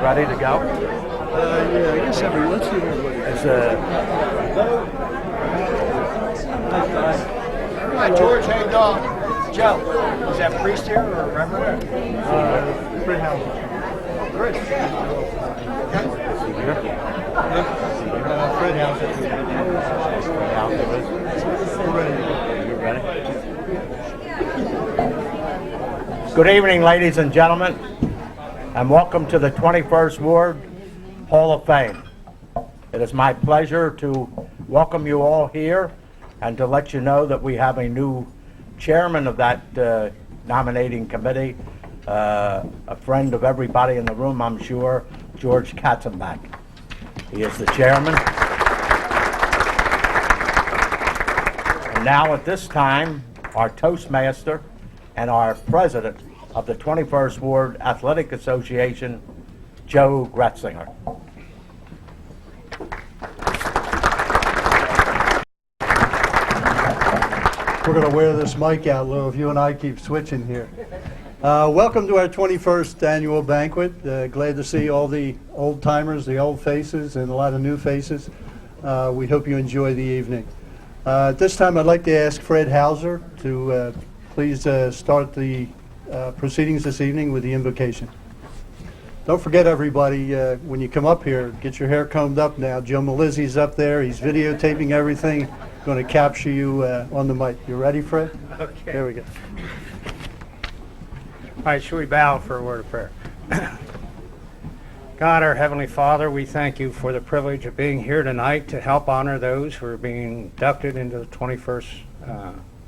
ready to go? Yeah, I guess let's see everybody. Hi, George. Hey, dog. Joe, is that priest here or reverend? Fred Houser. Chris. Fred Houser. We're ready. You ready? Good evening, ladies and gentlemen, and welcome to the 21st Ward Hall of Fame. It is my pleasure to welcome you all here and to let you know that we have a new chairman of that nominating committee, a friend of everybody in the room, I'm sure, George Katzenbach. He is the chairman. And now at this time, our Toastmaster and our president of the 21st Ward Athletic Association, Joe Gretzinger. We're going to wear this mic out, Lou, if you and I keep switching here. Welcome to our 21st annual banquet. Glad to see all the old timers, the old faces, and a lot of new faces. We hope you enjoy the evening. At this time, I'd like to ask Fred Houser to please start the proceedings this evening with the invocation. Don't forget, everybody, when you come up here, get your hair combed up now. Joe Melizzi's up there. He's videotaping everything. Going to capture you on the mic. You ready, Fred? Okay. There we go. All right, should we bow for a word of prayer? God, our Heavenly Father, we thank you for the privilege of being here tonight to help honor those who are being inducted into the 21st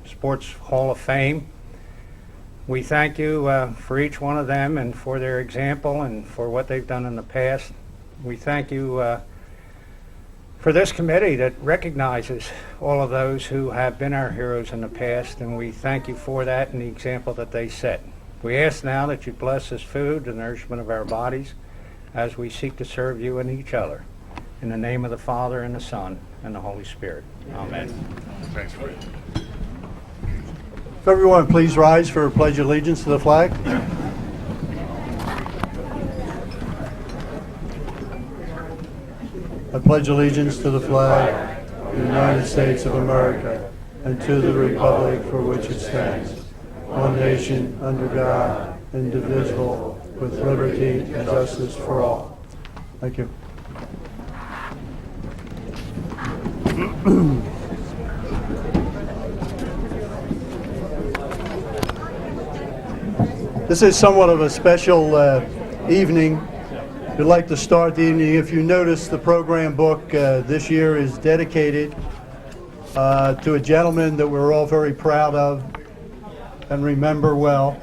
Sports Hall of Fame. We thank you for each one of them and for their example and for what they've done in the past. We thank you for this committee that recognizes all of those who have been our heroes in the past, and we thank you for that and the example that they set. We ask now that you bless this food, the nourishment of our bodies, as we seek to serve you and each other. In the name of the Father, and the Son, and the Holy Spirit. Amen. Thanks, Fred. So everyone, please rise for a pledge of allegiance to the flag. I pledge allegiance to the flag of the United States of America and to the republic for which it stands, one nation under God, indivisible, with liberty and justice for all. Thank you. This is somewhat of a special evening. We'd like to start the evening. If you notice, the program book this year is dedicated to a gentleman that we're all very proud of and remember well,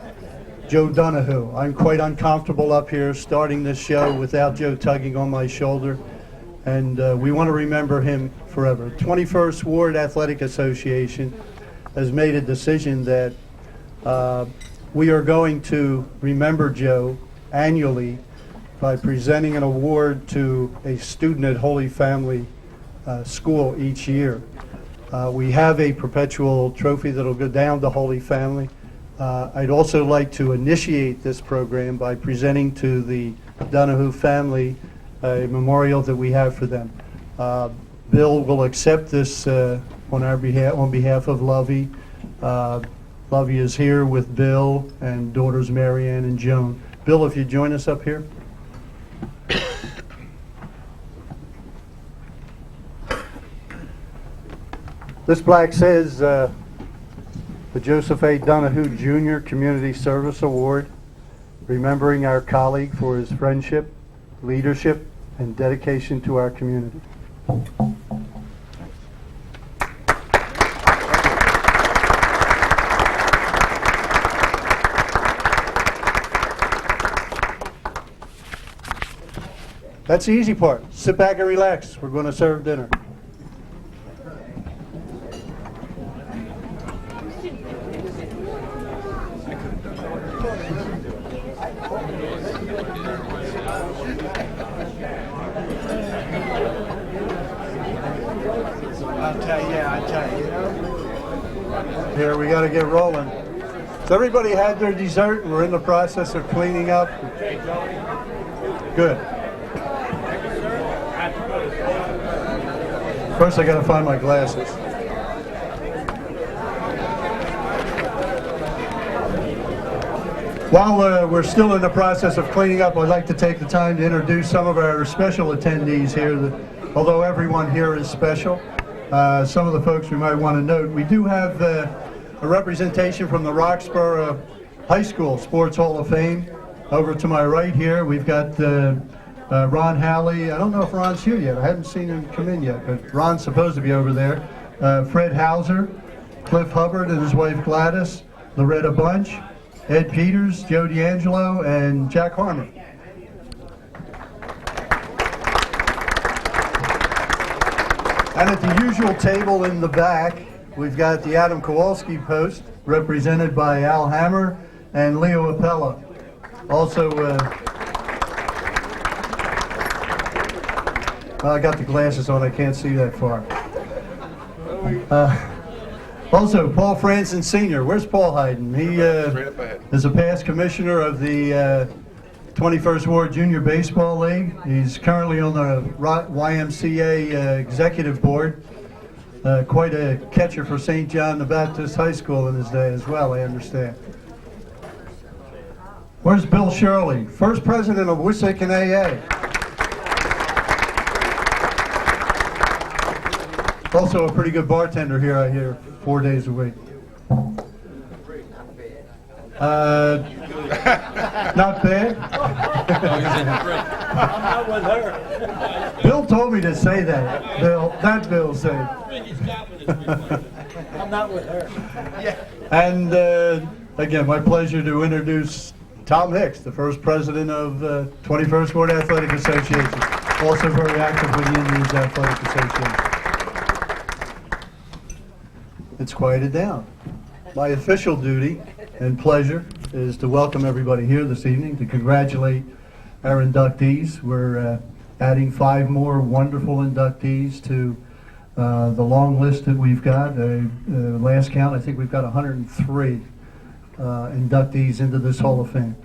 Joe Donahue. I'm quite uncomfortable up here starting this show without Joe tugging on my shoulder, and we want to remember him forever. 21st Ward Athletic Association has made a decision that we are going to remember Joe annually by presenting an award to a student at Holy Family School each year. We have a perpetual trophy that will go down to Holy Family. I'd also like to initiate this program by presenting to the Donahue family a memorial that we have for them. Bill will accept this on behalf of Lovey. Lovey is here with Bill and daughters Marianne and Joan. Bill, if you join us up here. This plaque says the Joseph A. Donahue Jr. Community Service Award, remembering our colleague for his friendship, leadership, and dedication to our community. That's the easy part. Sit back and relax. We're going to serve dinner. I tell you, Here, we got to get rolling. So everybody had their dessert, and we're in the process of cleaning up. Good. First, I got to find my glasses. While we're still in the process of cleaning up, I'd like to take the time to introduce some of our special attendees here. Although everyone here is special, some of the folks we might want to note. We do have a representation from the Roxborough High School Sports Hall of Fame. Over to my right here, we've got Ron Halley. I don't know if Ron's here yet. I haven't seen him come in yet, but Ron's supposed to be over there. Fred Hauser, Cliff Hubbard and his wife Gladys, Loretta Bunch, Ed Peters, Joe D'Angelo, and Jack Harmon. And at the usual table in the back, we've got the Adam Kowalski post, represented by Al Hammer and Leo Appella. Also, I got the glasses on, I can't see that far. Also, Paul Franson Sr. Where's Paul hiding? He is a past commissioner of the 21st Ward Junior Baseball League. He's currently on the YMCA Executive Board. Quite a catcher for St. John the Baptist High School in his day as well, I understand. Where's Bill Shirley? First president of Wissahickon AA. Also a pretty good bartender here, I hear, 4 days a week. Not bad? I'm not with her. Bill told me to say that. Bill said. I'm not with her. And again, my pleasure to introduce Tom Hicks, the first president of 21st Ward Athletic Association, also very active with the Indians Athletic Association. It's quieted down. My official duty and pleasure is to welcome everybody here this evening, to congratulate our inductees. We're adding 5 more wonderful inductees to the long list that we've got. Last count, I think we've got 103 inductees into this Hall of Fame.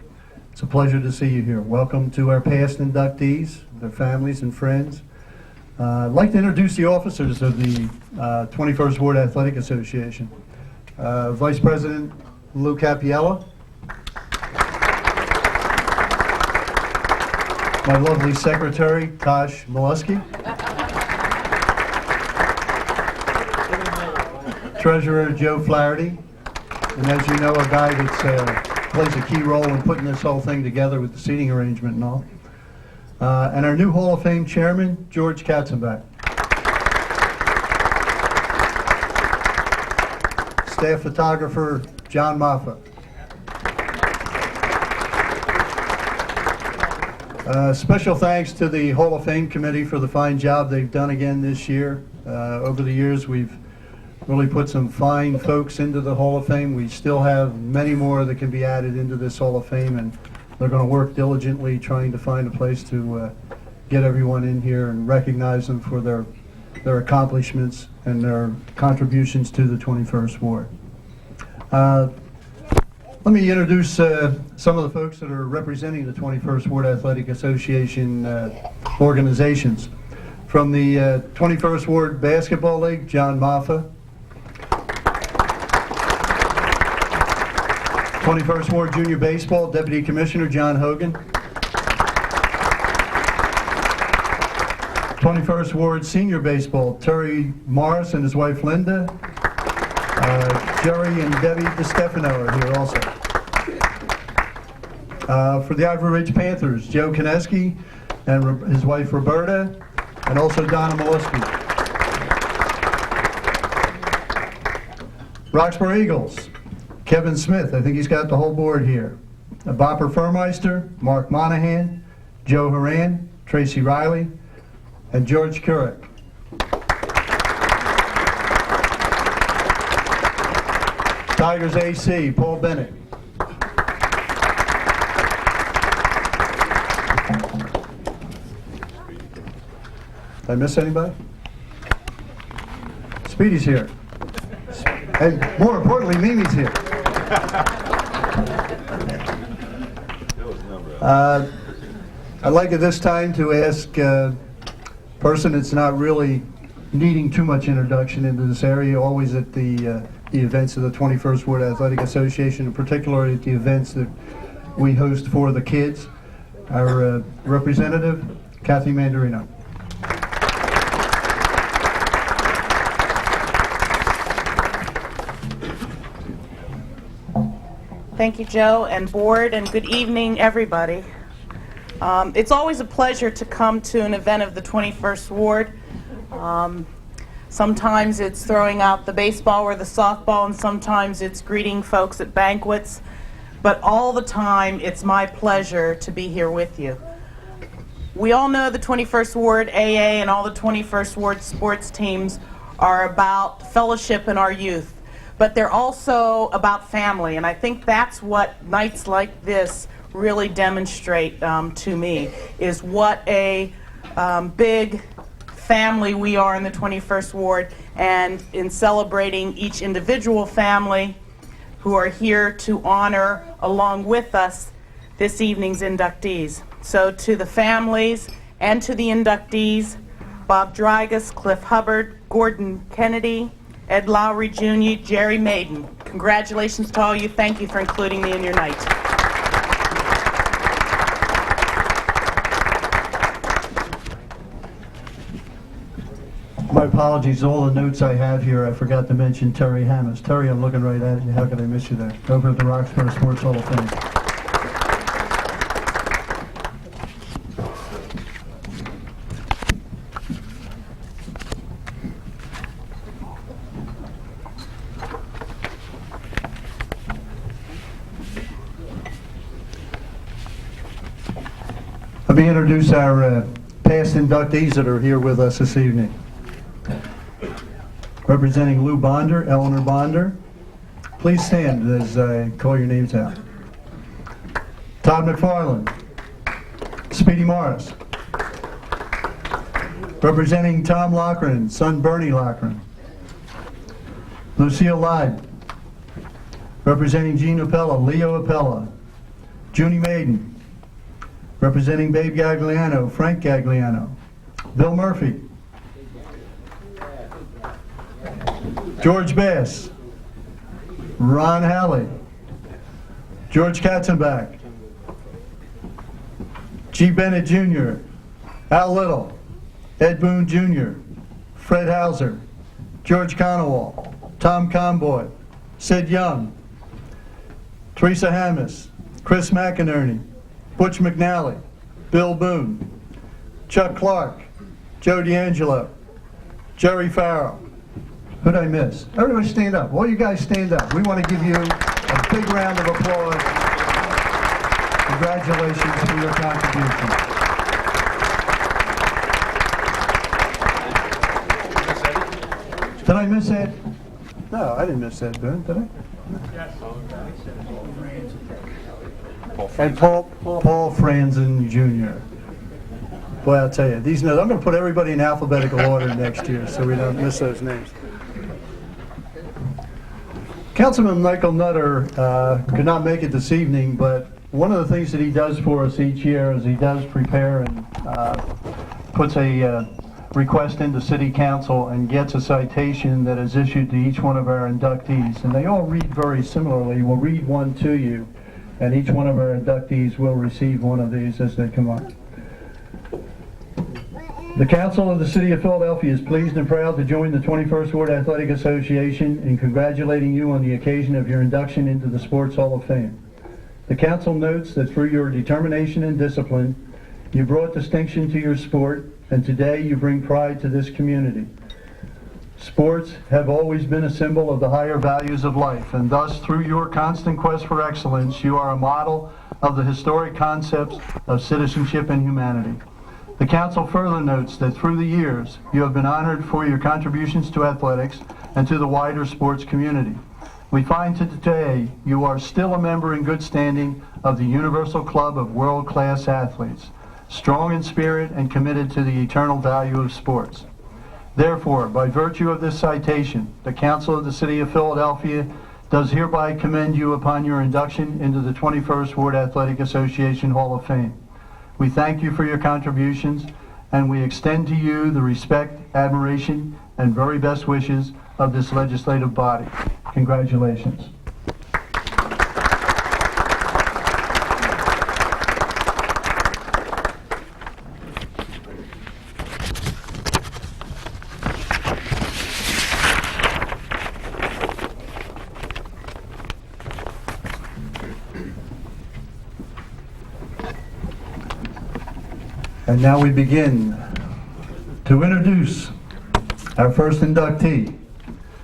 It's a pleasure to see you here. Welcome to our past inductees, their families and friends. I'd like to introduce the officers of the 21st Ward Athletic Association. Vice President Lou Capiella. My lovely secretary, Tosh Molesky. Treasurer, Joe Flaherty. And as you know, a guy that plays a key role in putting this whole thing together with the seating arrangement and all. And our new Hall of Fame chairman, George Katzenbach. Staff photographer, John Moffa. Special thanks to the Hall of Fame committee for the fine job they've done again this year. Over the years, we've really put some fine folks into the Hall of Fame. We still have many more that can be added into this Hall of Fame, and they're going to work diligently trying to find a place to get everyone in here and recognize them for their accomplishments and their contributions to the 21st Ward. Let me introduce some of the folks that are representing the 21st Ward Athletic Association organizations. From the 21st Ward Basketball League, John Moffa. 21st Ward Junior Baseball, Deputy Commissioner John Hogan. 21st Ward Senior Baseball, Terry Morris and his wife Linda. Jerry and Debbie DiStefano are here also. For the Ivory Ridge Panthers, Joe Kineski and his wife Roberta, and also Donna Molesky. Roxborough Eagles, Kevin Smith, I think he's got the whole board here. Bopper Furmeister, Mark Monahan, Joe Horan, Tracy Riley, and George Kurek. Tigers AC, Paul Bennett. Did I miss anybody? Speedy's here. And more importantly, Mimi's here. I'd like at this time to ask a person that's not really needing too much introduction into this area, always at the events of the 21st Ward Athletic Association, and particularly at the events that we host for the kids, our representative, Kathy Mandarino. Thank you, Joe and board, and good evening, everybody. It's always a pleasure to come to an event of the 21st Ward. Sometimes it's throwing out the baseball or the softball, and sometimes it's greeting folks at banquets. But all the time, it's my pleasure to be here with you. We all know the 21st Ward AA and all the 21st Ward sports teams are about fellowship in our youth. But they're also about family, and I think that's what nights like this really demonstrate to me, is what a big family we are in the 21st Ward, and in celebrating each individual family who are here to honor, along with us, this evening's inductees. So to the families and to the inductees, Bob Drygas, Cliff Hubbard, Gordon Kennedy, Ed Lowry Jr., Jerry Maiden. Congratulations to all you. Thank you for including me in your night. My apologies, all the notes I have here, I forgot to mention Terry Hammes. Terry, I'm looking right at you. How could I miss you there? Over at the Roxborough Sports Hall of Fame. Let me introduce our past inductees that are here with us this evening. Representing Lou Bonder, Eleanor Bonder. Please stand as I call your names out. Todd McFarland, Speedy Morris. Representing Tom Loughran, son Bernie Loughran. Lucille Lyde. Representing Gene Appella, Leo Appella. Junie Maiden. Representing Babe Gagliano, Frank Gagliano. Bill Murphy. George Bass. Ron Halley. George Katzenbach. G. Bennett Jr. Al Little. Ed Boone Jr. Fred Hauser. George Conowall. Tom Conboy. Sid Young. Teresa Hammes. Chris McInerney. Butch McNally, Bill Boone, Chuck Clark, Joe D'Angelo, Jerry Farrell. Who'd I miss? Everybody stand up. All you guys stand up. We want to give you a big round of applause. Congratulations for your contribution. Did I miss Ed? No, I didn't miss Ed Boone, did I? And Paul Franzen Jr. Boy, I'll tell you, these notes, I'm going to put everybody in alphabetical order next year so we don't miss those names. Councilman Michael Nutter could not make it this evening, but one of the things that he does for us each year is he does prepare and puts a request into City Council and gets a citation that is issued to each one of our inductees. And they all read very similarly. We'll read one to you, and each one of our inductees will receive one of these as they come up. The Council of the City of Philadelphia is pleased and proud to join the 21st Ward Athletic Association in congratulating you on the occasion of your induction into the Sports Hall of Fame. The Council notes that through your determination and discipline, you brought distinction to your sport, and today you bring pride to this community. Sports have always been a symbol of the higher values of life, and thus through your constant quest for excellence, you are a model of the historic concepts of citizenship and humanity. The Council further notes that through the years, you have been honored for your contributions to athletics and to the wider sports community. We find today you are still a member in good standing of the Universal Club of World-Class Athletes, strong in spirit and committed to the eternal value of sports. Therefore, by virtue of this citation, the Council of the City of Philadelphia does hereby commend you upon your induction into the 21st Ward Athletic Association Hall of Fame. We thank you for your contributions, and we extend to you the respect, admiration, and very best wishes of this legislative body. Congratulations. And now we begin to introduce our first inductee,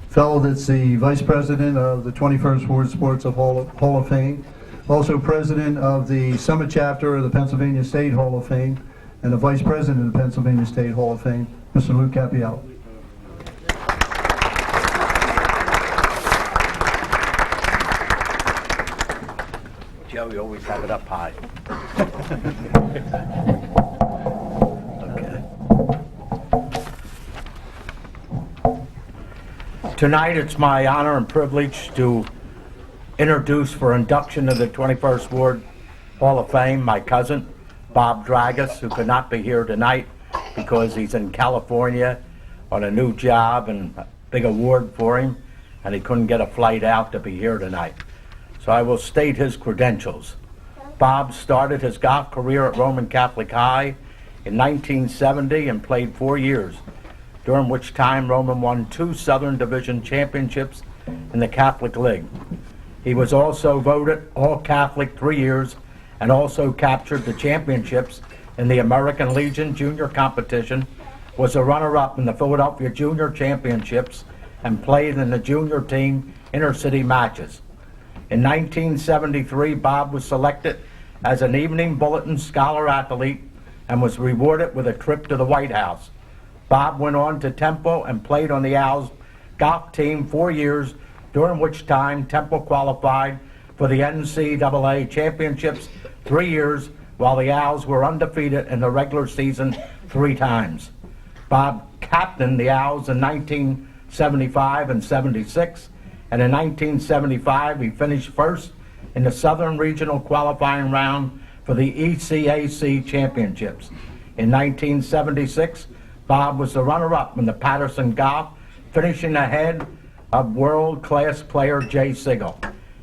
fellow that's the Vice President of the 21st Ward Sports Hall of Fame, also President of the Summit Chapter of the Pennsylvania State Hall of Fame, and the Vice President of the Pennsylvania State Hall of Fame, Mr. Lou Capiello. Joe, you always have it up high. Tonight, it's my honor and privilege to introduce for induction of the 21st Ward Hall of Fame my cousin, Bob Dragas, who could not be here tonight because he's in California on a new job and a big award for him, and he couldn't get a flight out to be here tonight. So I will state his credentials. Bob started his golf career at Roman Catholic High in 1970 and played 4 years, during which time Roman won 2 Southern Division championships in the Catholic League. He was also voted All-Catholic 3 years and also captured the championships in the American Legion Junior competition, was a runner-up in the Philadelphia Junior Championships, and played in the junior team intercity matches. In 1973, Bob was selected as an Evening Bulletin Scholar Athlete and was rewarded with a trip to the White House. Bob went on to Temple and played on the Owls golf team 4 years, during which time Temple qualified for the NCAA championships 3 years, while the Owls were undefeated in the regular season 3 times. Bob captained the Owls in 1975 and 76, and in 1975 he finished first in the Southern Regional qualifying round for the ECAC championships. In 1976, Bob was the runner-up in the Patterson Golf, finishing ahead of world-class player Jay Sigel.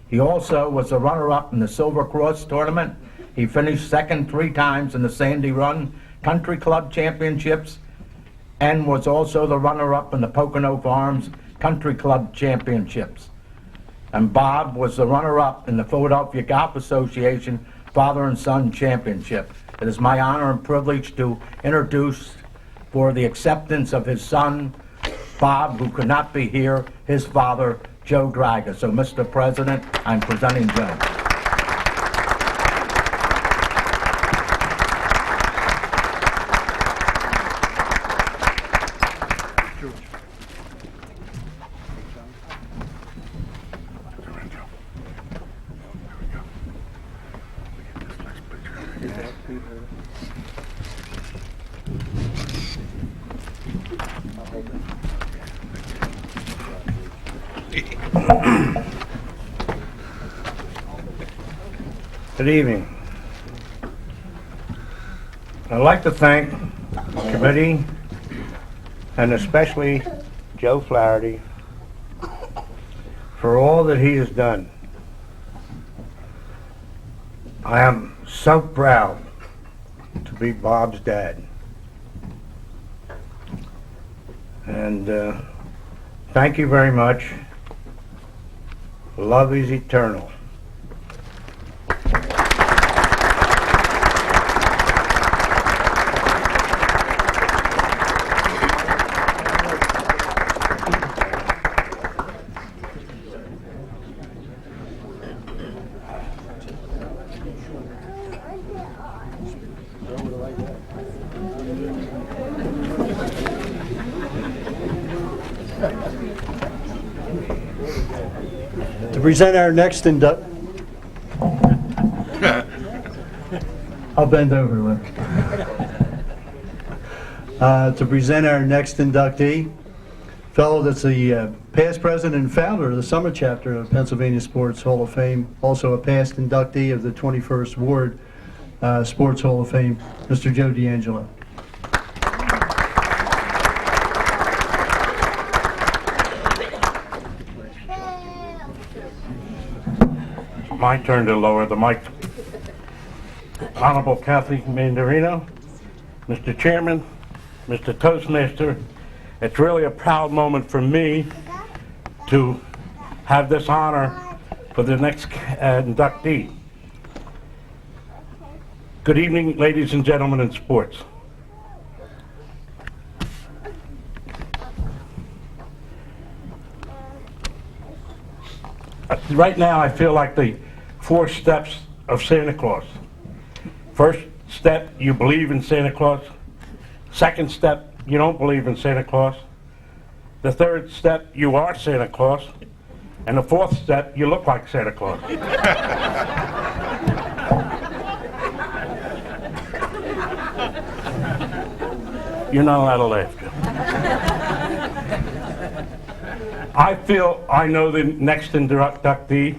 He also was the runner-up in the Silver Cross tournament. He finished second 3 times in the Sandy Run Country Club Championships and was also the runner-up in the Pocono Farms Country Club Championships. And Bob was the runner-up in the Philadelphia Golf Association Father and Son Championship. It is my honor and privilege to introduce, for the acceptance of his son, Bob, who could not be here, his father, Joe Dragas. So, Mr. President, I'm presenting Joe. Good evening. I'd like to thank the committee and especially Joe Flaherty for all that he has done. I am so proud to be Bob's dad. And thank you very much. Love is eternal. To present our next I'll bend over, Lou. To present our next inductee, fellow that's the past president and founder of the Summit Chapter of Pennsylvania Sports Hall of Fame, also a past inductee of the 21st Ward Sports Hall of Fame, Mr. Joe D'Angelo. My turn to lower the mic. Honorable Kathy Mandarino, Mr. Chairman, Mr. Toastmaster, it's really a proud moment for me to have this honor for the next inductee. Good evening, ladies and gentlemen in sports. Right now, I feel like the 4 steps of Santa Claus. First step, you believe in Santa Claus. Second step, you don't believe in Santa Claus. The third step, you are Santa Claus. And the fourth step, you look like Santa Claus. You're not allowed to laugh, Joe. I feel I know the next inductee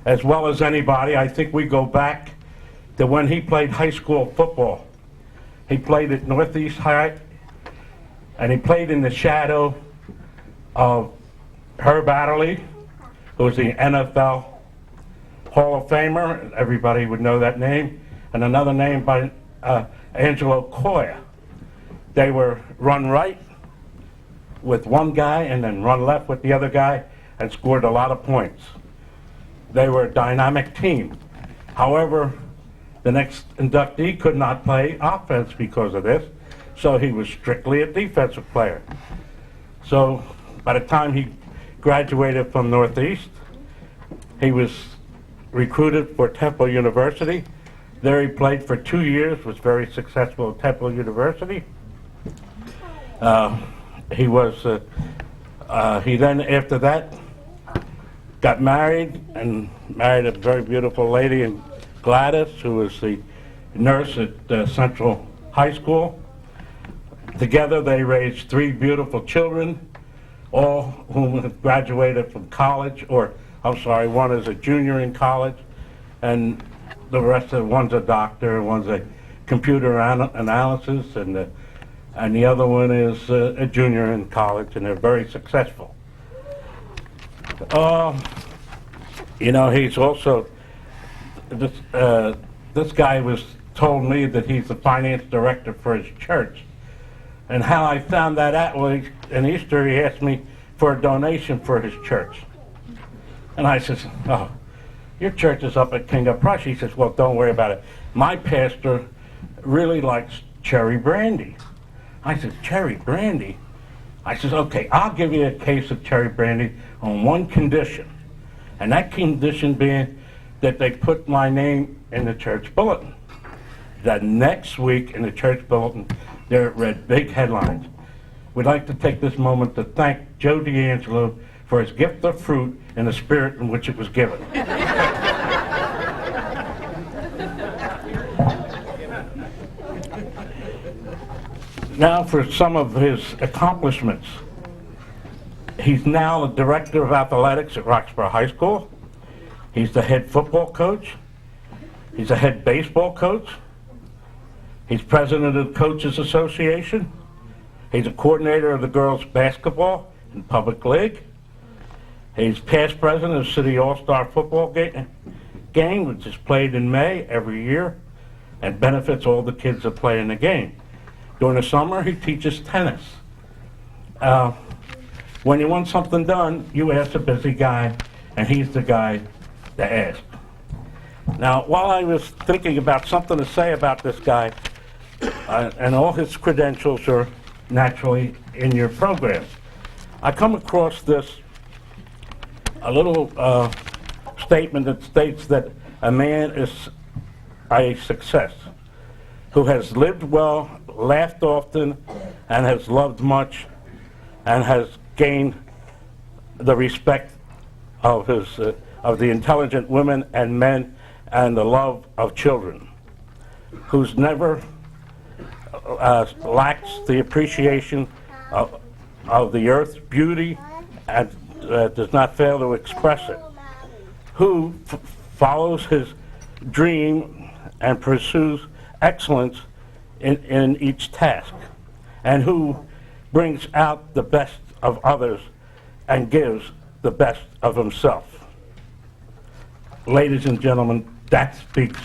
as well as anybody. I think we go back to when he played high school football. He played at Northeast High, and he played in the shadow of Herb Adderley, who was the NFL Hall of Famer. Everybody would know that name. And another name by Angelo Coya. They were run right with one guy and then run left with the other guy and scored a lot of points. They were a dynamic team. However, the next inductee could not play offense because of this, so he was strictly a defensive player. So by the time he graduated from Northeast, he was recruited for Temple University. There he played for 2 years, was very successful at Temple University. He then, after that, got married and married a very beautiful lady, and Gladys, who was the nurse at Central High School. Together they raised 3 beautiful children, all whom have graduated from college, or I'm sorry, one is a junior in college, and the rest of one's a doctor, one's a computer analysis, and the other one is a junior in college, and they're very successful. You know, he's also, this guy was told me that he's the finance director for his church. And how I found that out was, in Easter, he asked me for a donation for his church. And I says, oh, your church is up at King of Prussia. He says, well, don't worry about it. My pastor really likes cherry brandy. I said, cherry brandy? I says, okay, I'll give you a case of cherry brandy on one condition. And that condition being that they put my name in the church bulletin. That next week in the church bulletin, there it read big headlines. We'd like to take this moment to thank Joe D'Angelo for his gift of fruit and the spirit in which it was given. Now for some of his accomplishments. He's now the director of athletics at Roxborough High School. He's the head football coach. He's a head baseball coach. He's president of the Coaches Association. He's a coordinator of the girls basketball and public league. He's past president of City All-Star football game, which is played in May every year and benefits all the kids that play in the game. During the summer, he teaches tennis. When you want something done, you ask a busy guy, and he's the guy to ask. Now, while I was thinking about something to say about this guy, and all his credentials are naturally in your program, I come across this, a little statement that states that a man is a success who has lived well, laughed often, and has loved much, and has gained the respect of the intelligent women and men and the love of children, who's never lacks the appreciation of the earth's beauty and does not fail to express it, who follows his dream and pursues excellence in each task, and who brings out the best of others and gives the best of himself. Ladies and gentlemen, that speaks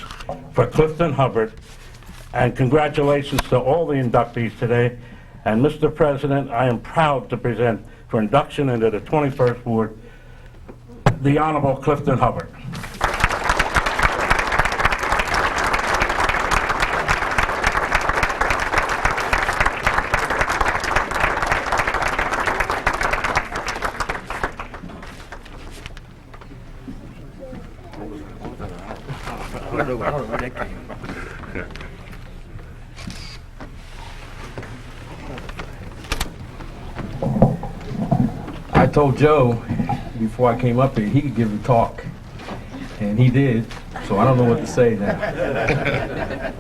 for Clifton Hubbard, and congratulations to all the inductees today. And Mr. President, I am proud to present for induction into the 21st Ward, the Honorable Clifton Hubbard. I told Joe before I came up here he could give a talk, and he did, so I don't know what to say now.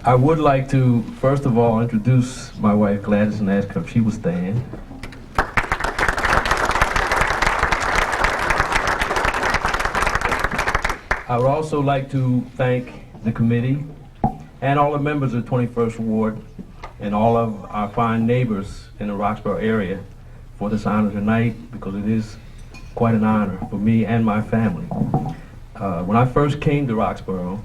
I would like to, first of all, introduce my wife Gladys and ask her if she would stand. I would also like to thank the committee and all the members of the 21st Ward and all of our fine neighbors in the Roxborough area for this honor tonight, because it is quite an honor for me and my family. When I first came to Roxborough,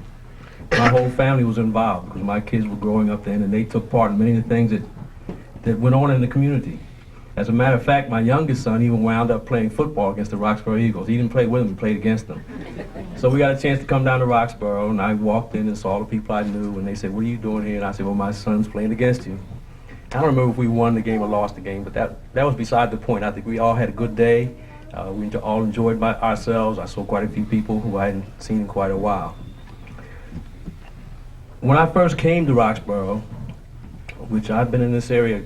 my whole family was involved because my kids were growing up then and they took part in many of the things that went on in the community. As a matter of fact, my youngest son even wound up playing football against the Roxborough Eagles. He didn't play with them, he played against them. So we got a chance to come down to Roxborough, and I walked in and saw the people I knew, and they said, "What are you doing here?" And I said, "Well, my son's playing against you." I don't remember if we won the game or lost the game, but that was beside the point. I think we all had a good day. We all enjoyed ourselves. I saw quite a few people who I hadn't seen in quite a while. When I first came to Roxborough, which I've been in this area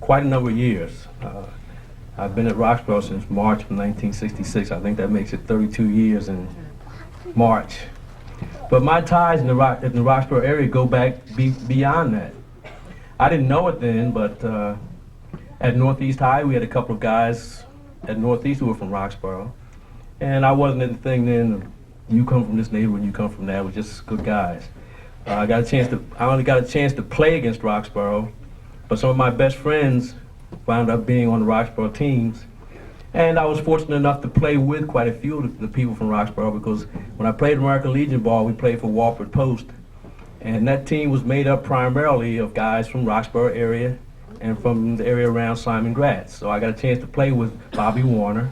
quite a number of years. I've been at Roxborough since March of 1966. I think that makes it 32 years in March. But my ties in the Roxborough area go back beyond that. I didn't know it then, but at Northeast High, we had a couple of guys at Northeast who were from Roxborough. And I wasn't in the thing then, you come from this neighborhood, you come from that, we're just good guys. I only got a chance to play against Roxborough, but some of my best friends wound up being on the Roxborough teams. And I was fortunate enough to play with quite a few of the people from Roxborough, because when I played American Legion ball, we played for Walford Post. And that team was made up primarily of guys from Roxborough area and from the area around Simon Gratz. So I got a chance to play with Bobby Warner.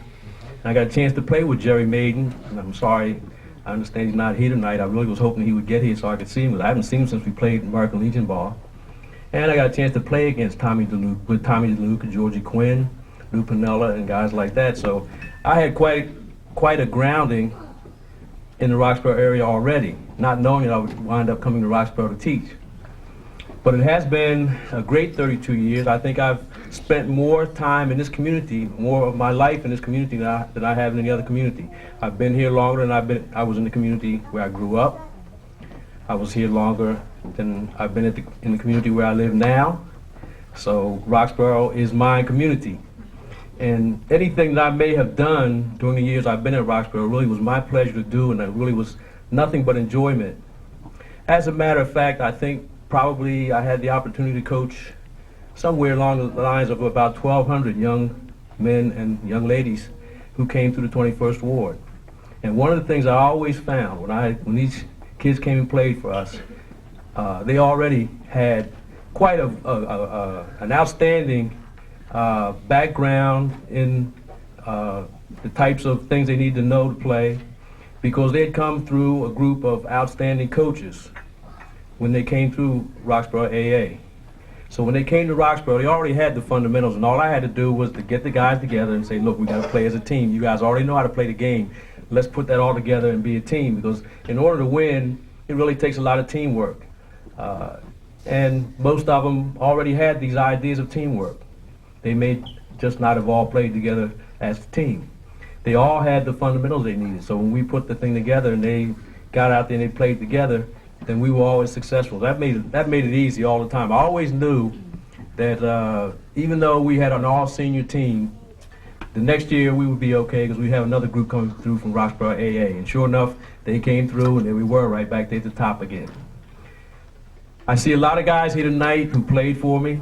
And I got a chance to play with Jerry Maiden. And I'm sorry, I understand he's not here tonight. I really was hoping he would get here so I could see him, but I haven't seen him since we played American Legion ball. And I got a chance to play against Tommy DeLuke and Georgie Quinn, Lou Piniella, and guys like that. So I had quite a grounding in the Roxborough area already, not knowing that I would wind up coming to Roxborough to teach. But it has been a great 32 years. I think I've spent more time in this community, more of my life in this community than I have in any other community. I've been here longer than I was in the community where I grew up. I was here longer than I've been in the community where I live now. So Roxborough is my community. And anything that I may have done during the years I've been at Roxborough really was my pleasure to do, and it really was nothing but enjoyment. As a matter of fact, I think probably I had the opportunity to coach somewhere along the lines of about 1,200 young men and young ladies who came through the 21st Ward. And one of the things I always found when these kids came and played for us, they already had quite an outstanding background in the types of things they need to know to play, because they had come through a group of outstanding coaches when they came through Roxborough AA. So when they came to Roxborough, they already had the fundamentals, and all I had to do was to get the guys together and say, look, we got to play as a team. You guys already know how to play the game. Let's put that all together and be a team, because in order to win, it really takes a lot of teamwork. And most of them already had these ideas of teamwork. They may just not have all played together as a team. They all had the fundamentals they needed. So when we put the thing together and they got out there and they played together, then we were always successful. That made it easy all the time. I always knew that even though we had an all-senior team, the next year we would be okay because we have another group coming through from Roxborough AA. And sure enough, they came through and there we were right back there at the top again. I see a lot of guys here tonight who played for me.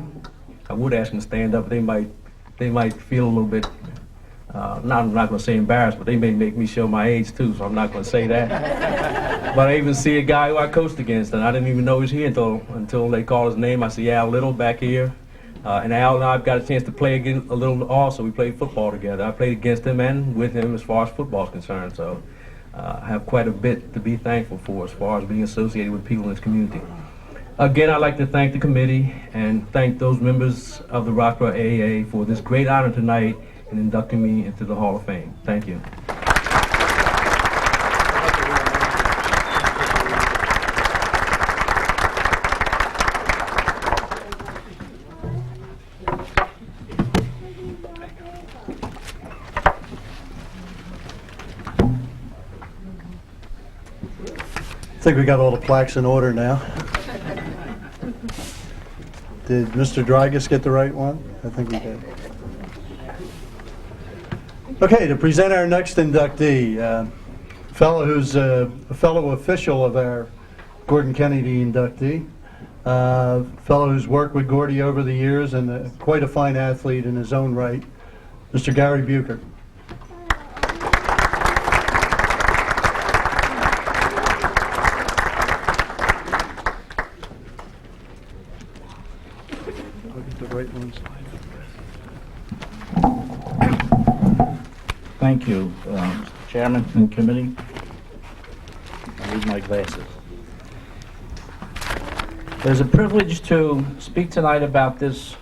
I would ask them to stand up. They might feel a little bit, I'm not going to say embarrassed, but they may make me show my age too, so I'm not going to say that. But I even see a guy who I coached against, and I didn't even know he was here until they called his name. I see Al Little back here. And Al and I have got a chance to play again a little also. We played football together. I played against him and with him as far as football is concerned. So I have quite a bit to be thankful for as far as being associated with people in this community. Again, I'd like to thank the committee and thank those members of the Roxborough AA for this great honor tonight in inducting me into the Hall of Fame. Thank you. I think we got all the plaques in order now. Did Mr. Dragas get the right one? I think he did. Okay, to present our next inductee, fellow who's a fellow official of our Gordon Kennedy inductee, fellow who's worked with Gordy over the years and quite a fine athlete in his own right, Mr. Gary Bucher. Thank you, Mr. Chairman and committee. I need my glasses. It is a privilege to speak tonight about this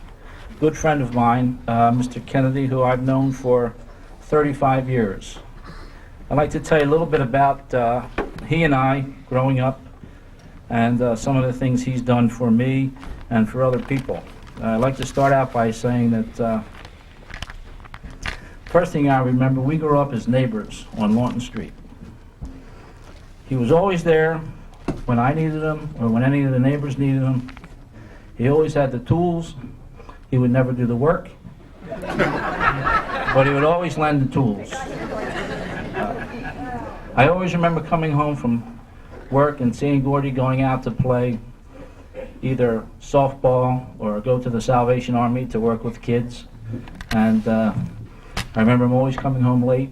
good friend of mine, Mr. Kennedy, who I've known for 35 years. I'd like to tell you a little bit about he and I growing up and some of the things he's done for me and for other people. I'd like to start out by saying that first thing I remember, we grew up as neighbors on Lawton Street. He was always there when I needed him or when any of the neighbors needed him. He always had the tools. He would never do the work, but he would always lend the tools. I always remember coming home from work and seeing Gordy going out to play either softball or go to the Salvation Army to work with kids. And I remember him always coming home late,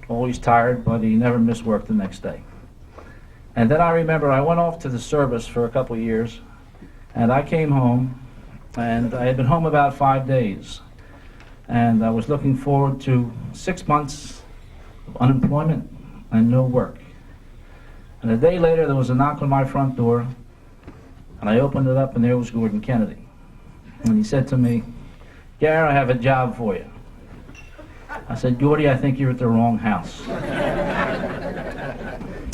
always tired, but he never missed work the next day. And then I remember I went off to the service for a couple of years, and I came home, and I had been home about 5 days. And I was looking forward to 6 months of unemployment and no work. And a day later, there was a knock on my front door, and I opened it up, and there was Gordon Kennedy. And he said to me, "Gary, I have a job for you." I said, "Gordy, I think you're at the wrong house."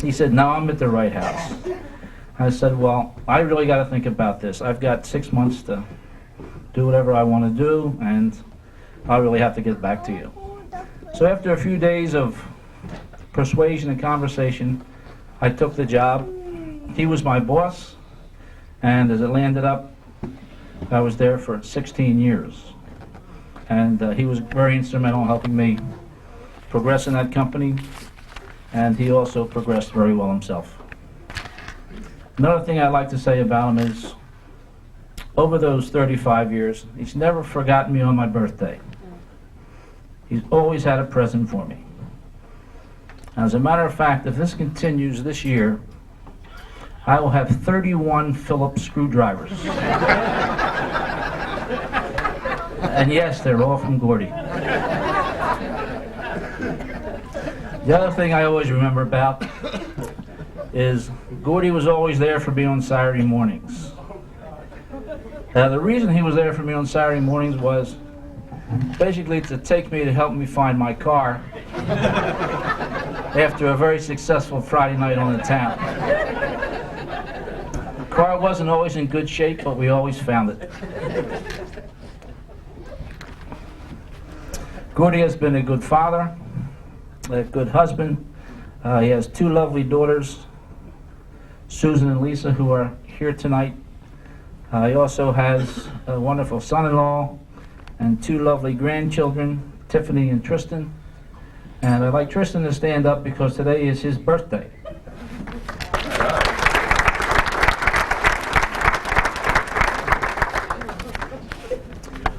He said, "No, I'm at the right house." I said, "Well, I really got to think about this. I've got 6 months to do whatever I want to do, and I really have to get back to you." So after a few days of persuasion and conversation, I took the job. He was my boss, and as it landed up, I was there for 16 years. And he was very instrumental in helping me progress in that company, and he also progressed very well himself. Another thing I'd like to say about him is, over those 35 years, he's never forgotten me on my birthday. He's always had a present for me. As a matter of fact, if this continues this year, I will have 31 Phillips screwdrivers. And yes, they're all from Gordy. The other thing I always remember about is Gordy was always there for me on Saturday mornings. The reason he was there for me on Saturday mornings was basically to take me to help me find my car after a very successful Friday night on the town. The car wasn't always in good shape, but we always found it. Gordy has been a good father, a good husband. He has 2 lovely daughters, Susan and Lisa, who are here tonight. He also has a wonderful son-in-law and 2 lovely grandchildren, Tiffany and Tristan. And I'd like Tristan to stand up because today is his birthday.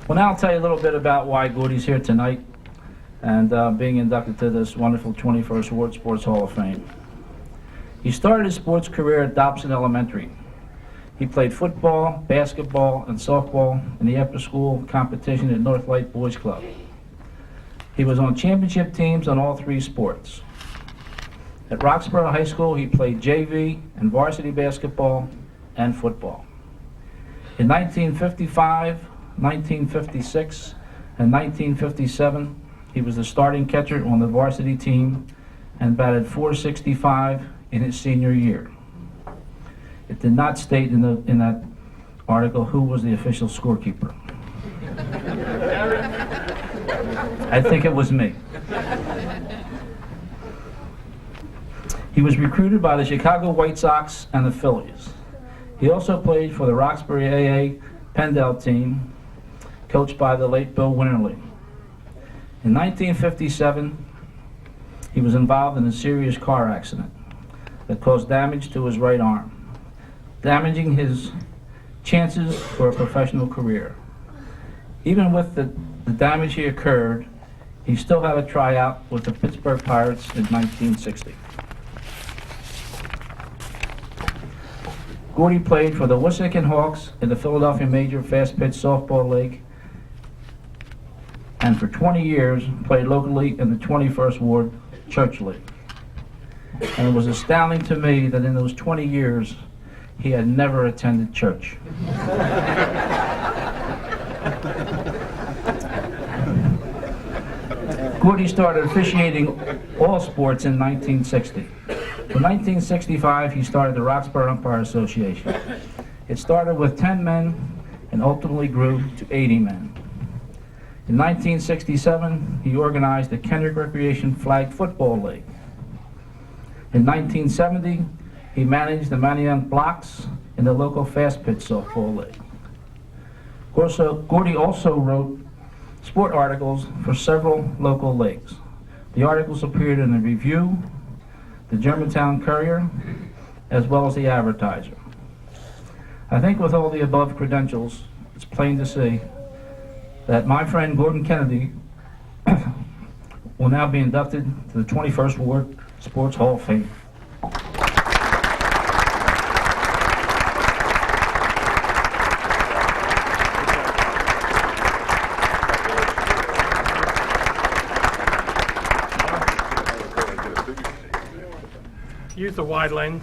Well, now I'll tell you a little bit about why Gordy's here tonight and being inducted to this wonderful 21st Ward Sports Hall of Fame. He started his sports career at Dobson Elementary. He played football, basketball, and softball in the after-school competition at Northlight Boys Club. He was on championship teams on all three sports. At Roxborough High School, he played JV and varsity basketball and football. In 1955, 1956, and 1957, he was the starting catcher on the varsity team and batted .465 in his senior year. It did not state in that article who was the official scorekeeper. I think it was me. He was recruited by the Chicago White Sox and the Phillies. He also played for the Roxbury AA Pendel team, coached by the late Bill Winterly. In 1957, he was involved in a serious car accident that caused damage to his right arm, damaging his chances for a professional career. Even with the damage he occurred, he still had a tryout with the Pittsburgh Pirates in 1960. Gordy played for the Wissahickon Hawks in the Philadelphia Major Fast Pitch Softball League, and for 20 years played locally in the 21st Ward Church League. And it was astounding to me that in those 20 years, he had never attended church. Gordy started officiating all sports in 1960. In 1965, he started the Roxborough Umpire Association. It started with 10 men and ultimately grew to 80 men. In 1967, he organized the Kendrick Recreation Flag Football League. In 1970, he managed the Manayunk Blocks in the local Fast Pitch Softball League. Gordy also wrote sport articles for several local leagues. The articles appeared in the Review, the Germantown Courier, as well as the Advertiser. I think with all the above credentials, it's plain to see that my friend Gordon Kennedy will now be inducted to the 21st Ward Sports Hall of Fame. Use the wide lens.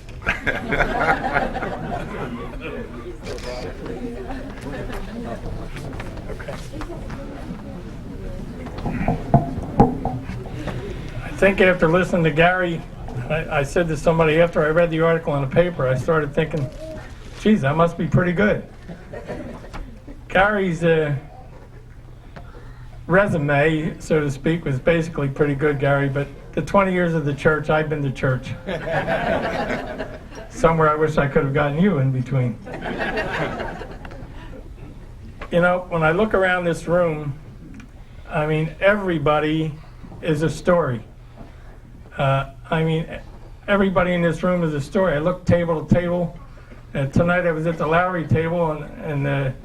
Okay. I think after listening to Gary, I said to somebody after I read the article in the paper, I started thinking, geez, that must be pretty good. Gary's resume, so to speak, was basically pretty good, Gary, but the 20 years of the church, I've been to church. Somewhere I wish I could have gotten you in between. You know, when I look around this room, I mean, everybody is a story. I mean, everybody in this room is a story. I look table to table. Tonight I was at the Lowry table, and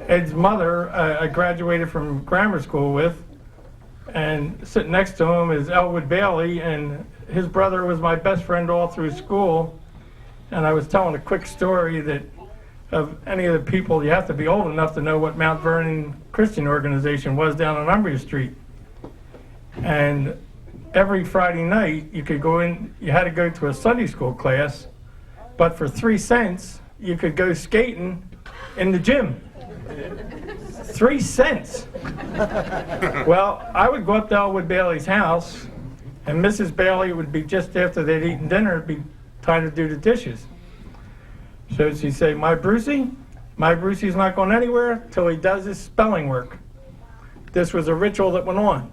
Ed's mother I graduated from grammar school with, and sitting next to him is Elwood Bailey, and his brother was my best friend all through school. And I was telling a quick story that of any of the people, you have to be old enough to know what Mount Vernon Christian Organization was down on Umbria Street. And every Friday night you could go in, you had to go to a Sunday school class, but for 3 cents you could go skating in the gym. 3 cents. Well, I would go up to Elwood Bailey's house, and Mrs. Bailey would be just after they'd eaten dinner, it'd be time to do the dishes. So she'd say, my Brucey's not going anywhere till he does his spelling work. This was a ritual that went on.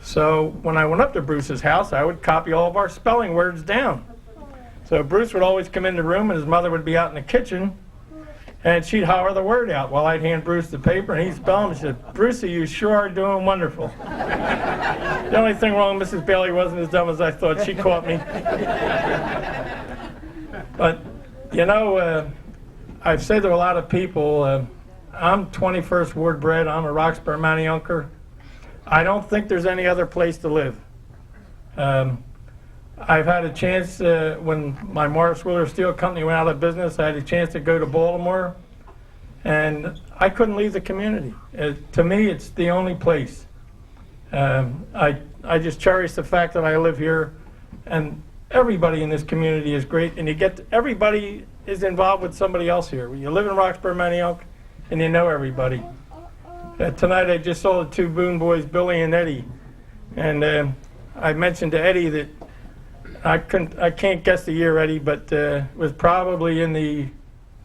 So when I went up to Bruce's house, I would copy all of our spelling words down. So Bruce would always come in the room, and his mother would be out in the kitchen, And she'd holler the word out while I'd hand Bruce the paper, and he'd spell them. She said, "Brucey, you sure are doing wonderful." The only thing wrong, Mrs. Bailey wasn't as dumb as I thought. She caught me. But, you know, I've said to a lot of people, I'm 21st Ward bred. I'm a Roxborough Manayunker. I don't think there's any other place to live. I've had a chance, when my Morris Wheeler Steel Company went out of business, I had a chance to go to Baltimore, and I couldn't leave the community. To me, it's the only place. I just cherish the fact that I live here, and everybody in this community is great, and everybody is involved with somebody else here. You live in Roxborough, Manayunk, and you know everybody. Tonight I just saw the two Boone boys, Billy and Eddie, and I mentioned to Eddie that I can't guess the year, Eddie, but it was probably in the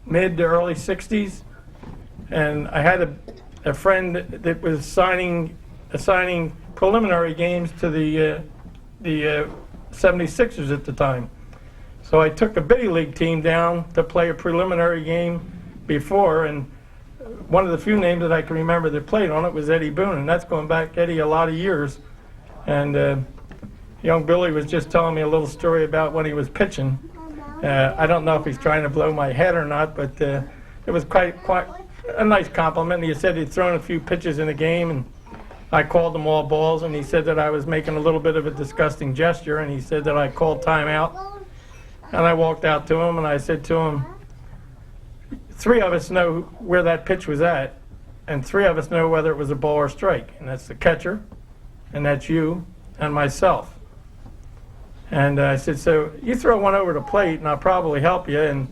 mid to early 60s, and I had a friend that was assigning preliminary games to the 76ers at the time. So I took a Biddy League team down to play a preliminary game before, and one of the few names that I can remember that played on it was Eddie Boone, and that's going back, Eddie, a lot of years. And young Billy was just telling me a little story about when he was pitching. I don't know if he's trying to blow my head or not, but it was quite a nice compliment. He said he'd thrown a few pitches in the game, and I called them all balls, and he said that I was making a little bit of a disgusting gesture, and he said that I called timeout. And I walked out to him, and I said to him, three of us know where that pitch was at, and three of us know whether it was a ball or strike, and that's the catcher, and that's you, and myself. And I said, so you throw one over the plate, and I'll probably help you. And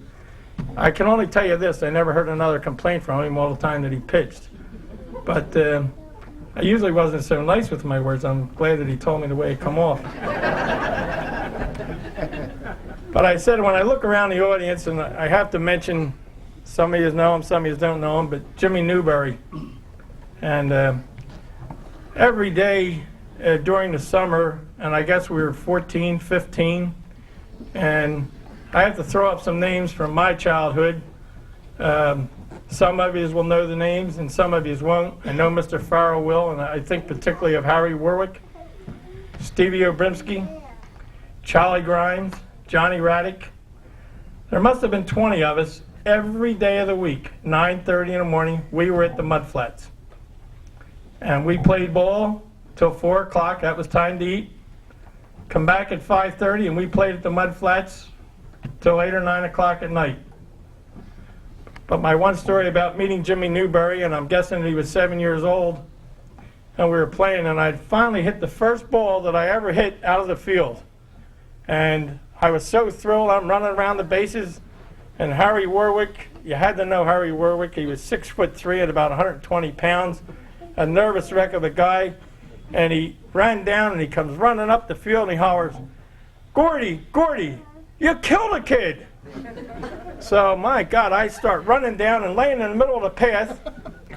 I can only tell you this, I never heard another complaint from him all the time that he pitched. But I usually wasn't so nice with my words. I'm glad that he told me the way it come off. But I said, when I look around the audience, and I have to mention, some of you know him, some of you don't know him, but Jimmy Newberry. And every day during the summer, and I guess we were 14, 15, and I have to throw up some names from my childhood. Some of you will know the names, and some of you won't. I know Mr. Farrell will, and I think particularly of Harry Warwick, Stevie Obrimsky, Charlie Grimes, Johnny Raddick. There must have been 20 of us every day of the week, 9:30 in the morning. We were at the mud flats, and we played ball till 4 o'clock. That was time to eat. Come back at 5:30, and we played at the mud flats till 8 or 9 o'clock at night. But my one story about meeting Jimmy Newberry, and I'm guessing he was 7 years old, and we were playing, and I'd finally hit the first ball that I ever hit out of the field. And I was so thrilled. I'm running around the bases, and Harry Warwick, you had to know Harry Warwick. He was 6'3" at about 120 pounds, a nervous wreck of a guy. And he ran down, and he comes running up the field, and he hollers, Gordy, you killed a kid. So, my God, I start running down and laying in the middle of the path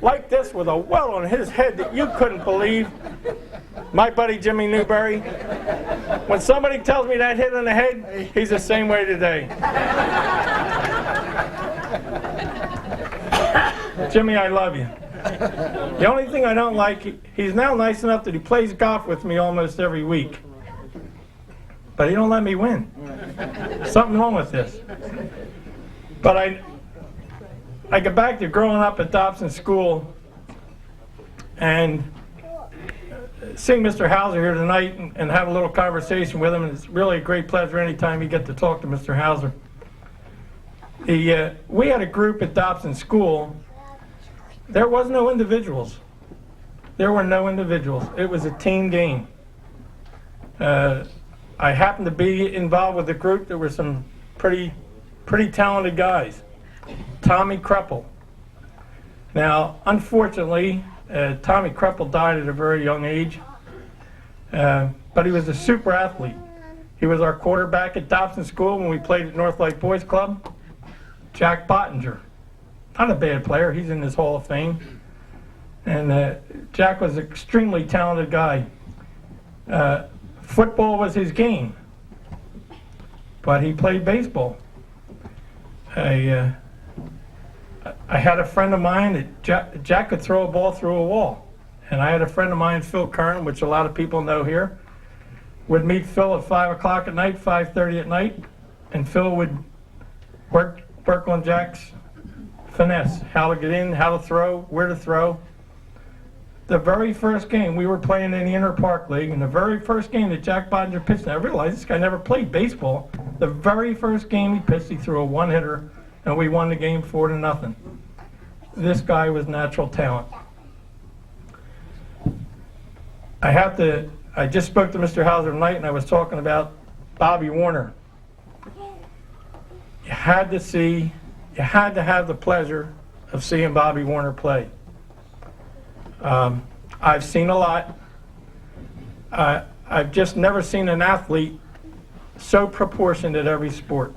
like this with a well on his head that you couldn't believe. My buddy Jimmy Newberry, when somebody tells me that hit in the head, he's the same way today. Jimmy, I love you. The only thing I don't like, he's now nice enough that he plays golf with me almost every week. But he don't let me win. Something wrong with this. But I get back to growing up at Dobson School and seeing Mr. Hauser here tonight and have a little conversation with him. And it's really a great pleasure anytime you get to talk to Mr. Hauser. We had a group at Dobson School. There was no individuals. There were no individuals. It was a team game. I happened to be involved with a group. There were some pretty talented guys. Tommy Kreppel. Now, unfortunately, Tommy Kreppel died at a very young age, but he was a super athlete. He was our quarterback at Dobson School when we played at North Lake Boys Club. Jack Bottinger. Not a bad player. He's in this Hall of Fame. And Jack was an extremely talented guy. Football was his game, but he played baseball. I had a friend of mine that Jack could throw a ball through a wall. And I had a friend of mine, Phil Kern, which a lot of people know here, would meet Phil at 5 o'clock at night, 5:30 at night, and Phil would work on Jack's finesse, how to get in, how to throw, where to throw. The very first game, we were playing in the Inter Park League, and the very first game that Jack Bodger pitched, and I realized this guy never played baseball. The very first game he pitched, he threw a one-hitter, and we won the game 4-0. This guy was natural talent. I just spoke to Mr. Hauser tonight, and I was talking about Bobby Warner. You had to have the pleasure of seeing Bobby Warner play. I've seen a lot. I've just never seen an athlete so proportioned at every sport.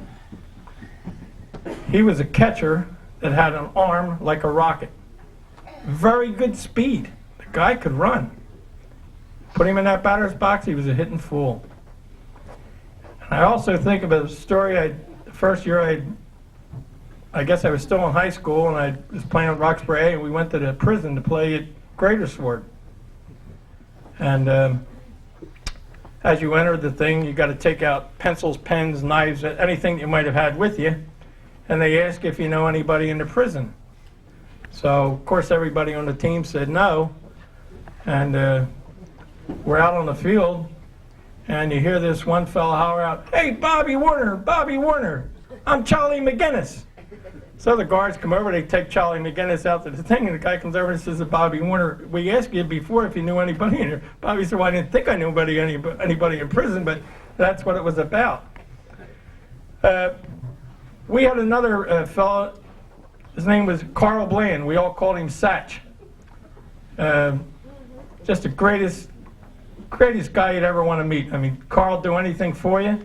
He was a catcher that had an arm like a rocket. Very good speed. The guy could run. Put him in that batter's box, he was a hitting fool. And I also think of a story, the first year I guess I was still in high school, and I was playing at Roxbury A, and we went to the prison to play at Greatersword. And as you enter the thing, you got to take out pencils, pens, knives, anything you might have had with you, and they ask if you know anybody in the prison. So, of course, everybody on the team said no, and we're out on the field, and you hear this one fella holler out, "Hey, Bobby Warner, I'm Charlie McGinnis." So the guards come over, they take Charlie McGinnis out to the thing, and the guy comes over and says to Bobby Warner, "We asked you before if you knew anybody in here." Bobby said, "Well, I didn't think I knew anybody in prison, but that's what it was about." We had another fellow, his name was Carl Bland. We all called him Satch. Just the greatest guy you'd ever want to meet. I mean, Carl do anything for you,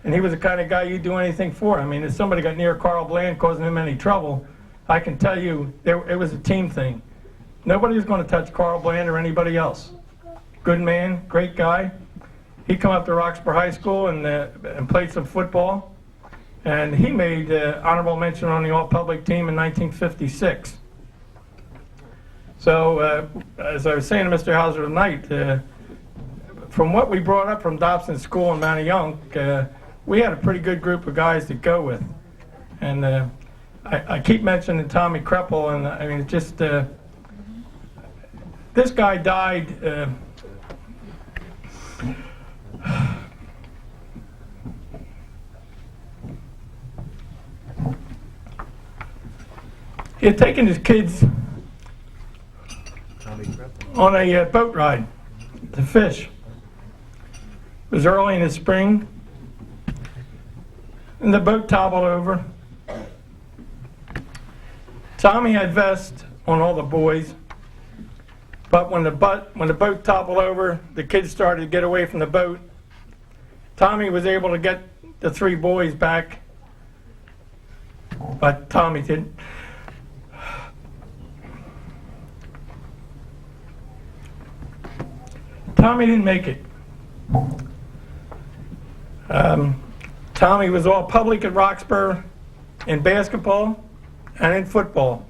and he was the kind of guy you'd do anything for. I mean, if somebody got near Carl Bland causing him any trouble, I can tell you it was a team thing. Nobody was going to touch Carl Bland or anybody else. Good man, great guy. He come up to Roxbury High School and played some football, and he made honorable mention on the all-public team in 1956. So, as I was saying to Mr. Hauser tonight, from what we brought up from Dobson School in Manayunk, we had a pretty good group of guys to go with. And I keep mentioning Tommy Kreppel, and I mean, just, this guy died, he had taken his kids on a boat ride to fish. It was early in the spring, and the boat toppled over. Tommy had vests on all the boys, but when the boat toppled over, the kids started to get away from the boat. Tommy was able to get the 3 boys back, but Tommy didn't. Tommy didn't make it. Tommy was all public at Roxbury in basketball and in football.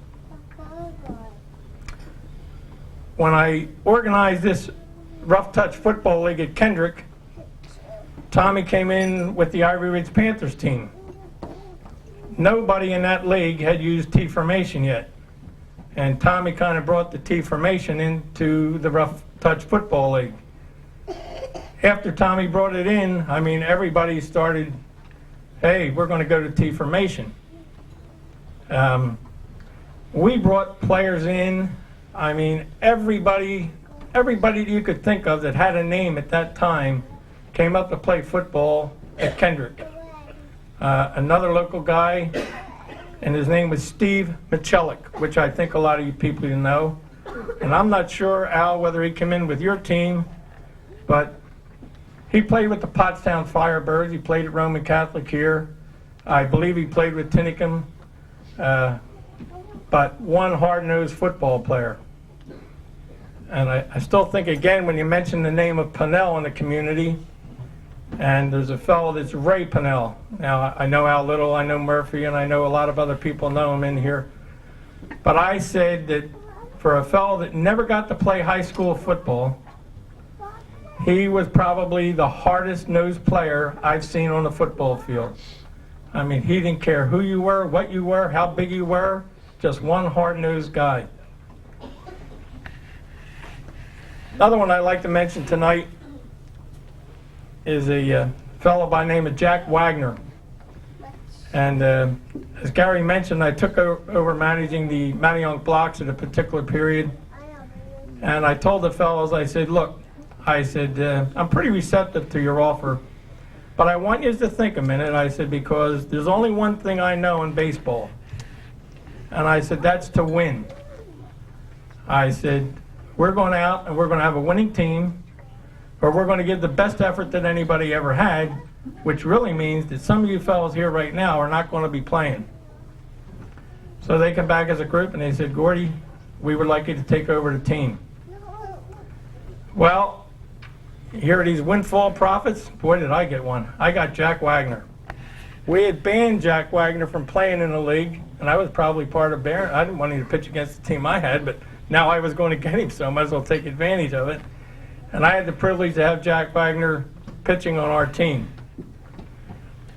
When I organized this rough touch football league at Kendrick, Tommy came in with the Ivory Ridge Panthers team. Nobody in that league had used T formation yet, and Tommy kind of brought the T formation into the rough touch football league. After Tommy brought it in, I mean, everybody started, hey, we're going to go to T formation. We brought players in, I mean, everybody you could think of that had a name at that time came up to play football at Kendrick. Another local guy, and his name was Steve Michelik, which I think a lot of you people know. And I'm not sure, Al, whether he came in with your team, but he played with the Pottstown Firebirds. He played at Roman Catholic here. I believe he played with Tinicum. But one hard-nosed football player. And I still think, again, when you mention the name of Pennell in the community, and there's a fellow that's Ray Pennell. Now, I know Al Little, I know Murphy, and I know a lot of other people know him in here. But I said that for a fellow that never got to play high school football, he was probably the hardest-nosed player I've seen on the football field. I mean, he didn't care who you were, what you were, how big you were, just one hard-nosed guy. Another one I'd like to mention tonight is a fellow by the name of Jack Wagner. And as Gary mentioned, I took over managing the Manayunk blocks at a particular period. And I told the fellows, I said, look, I said, I'm pretty receptive to your offer, but I want you to think a minute, I said, because there's only one thing I know in baseball. And I said, that's to win. I said, we're going out and we're going to have a winning team, or we're going to give the best effort that anybody ever had, which really means that some of you fellows here right now are not going to be playing. So they come back as a group and they said, Gordy, we would like you to take over the team. Well, here are these windfall profits. Boy, did I get one. I got Jack Wagner. We had banned Jack Wagner from playing in the league, and I was probably part of Barron. I didn't want him to pitch against the team I had, but now I was going to get him, so I might as well take advantage of it. And I had the privilege to have Jack Wagner pitching on our team.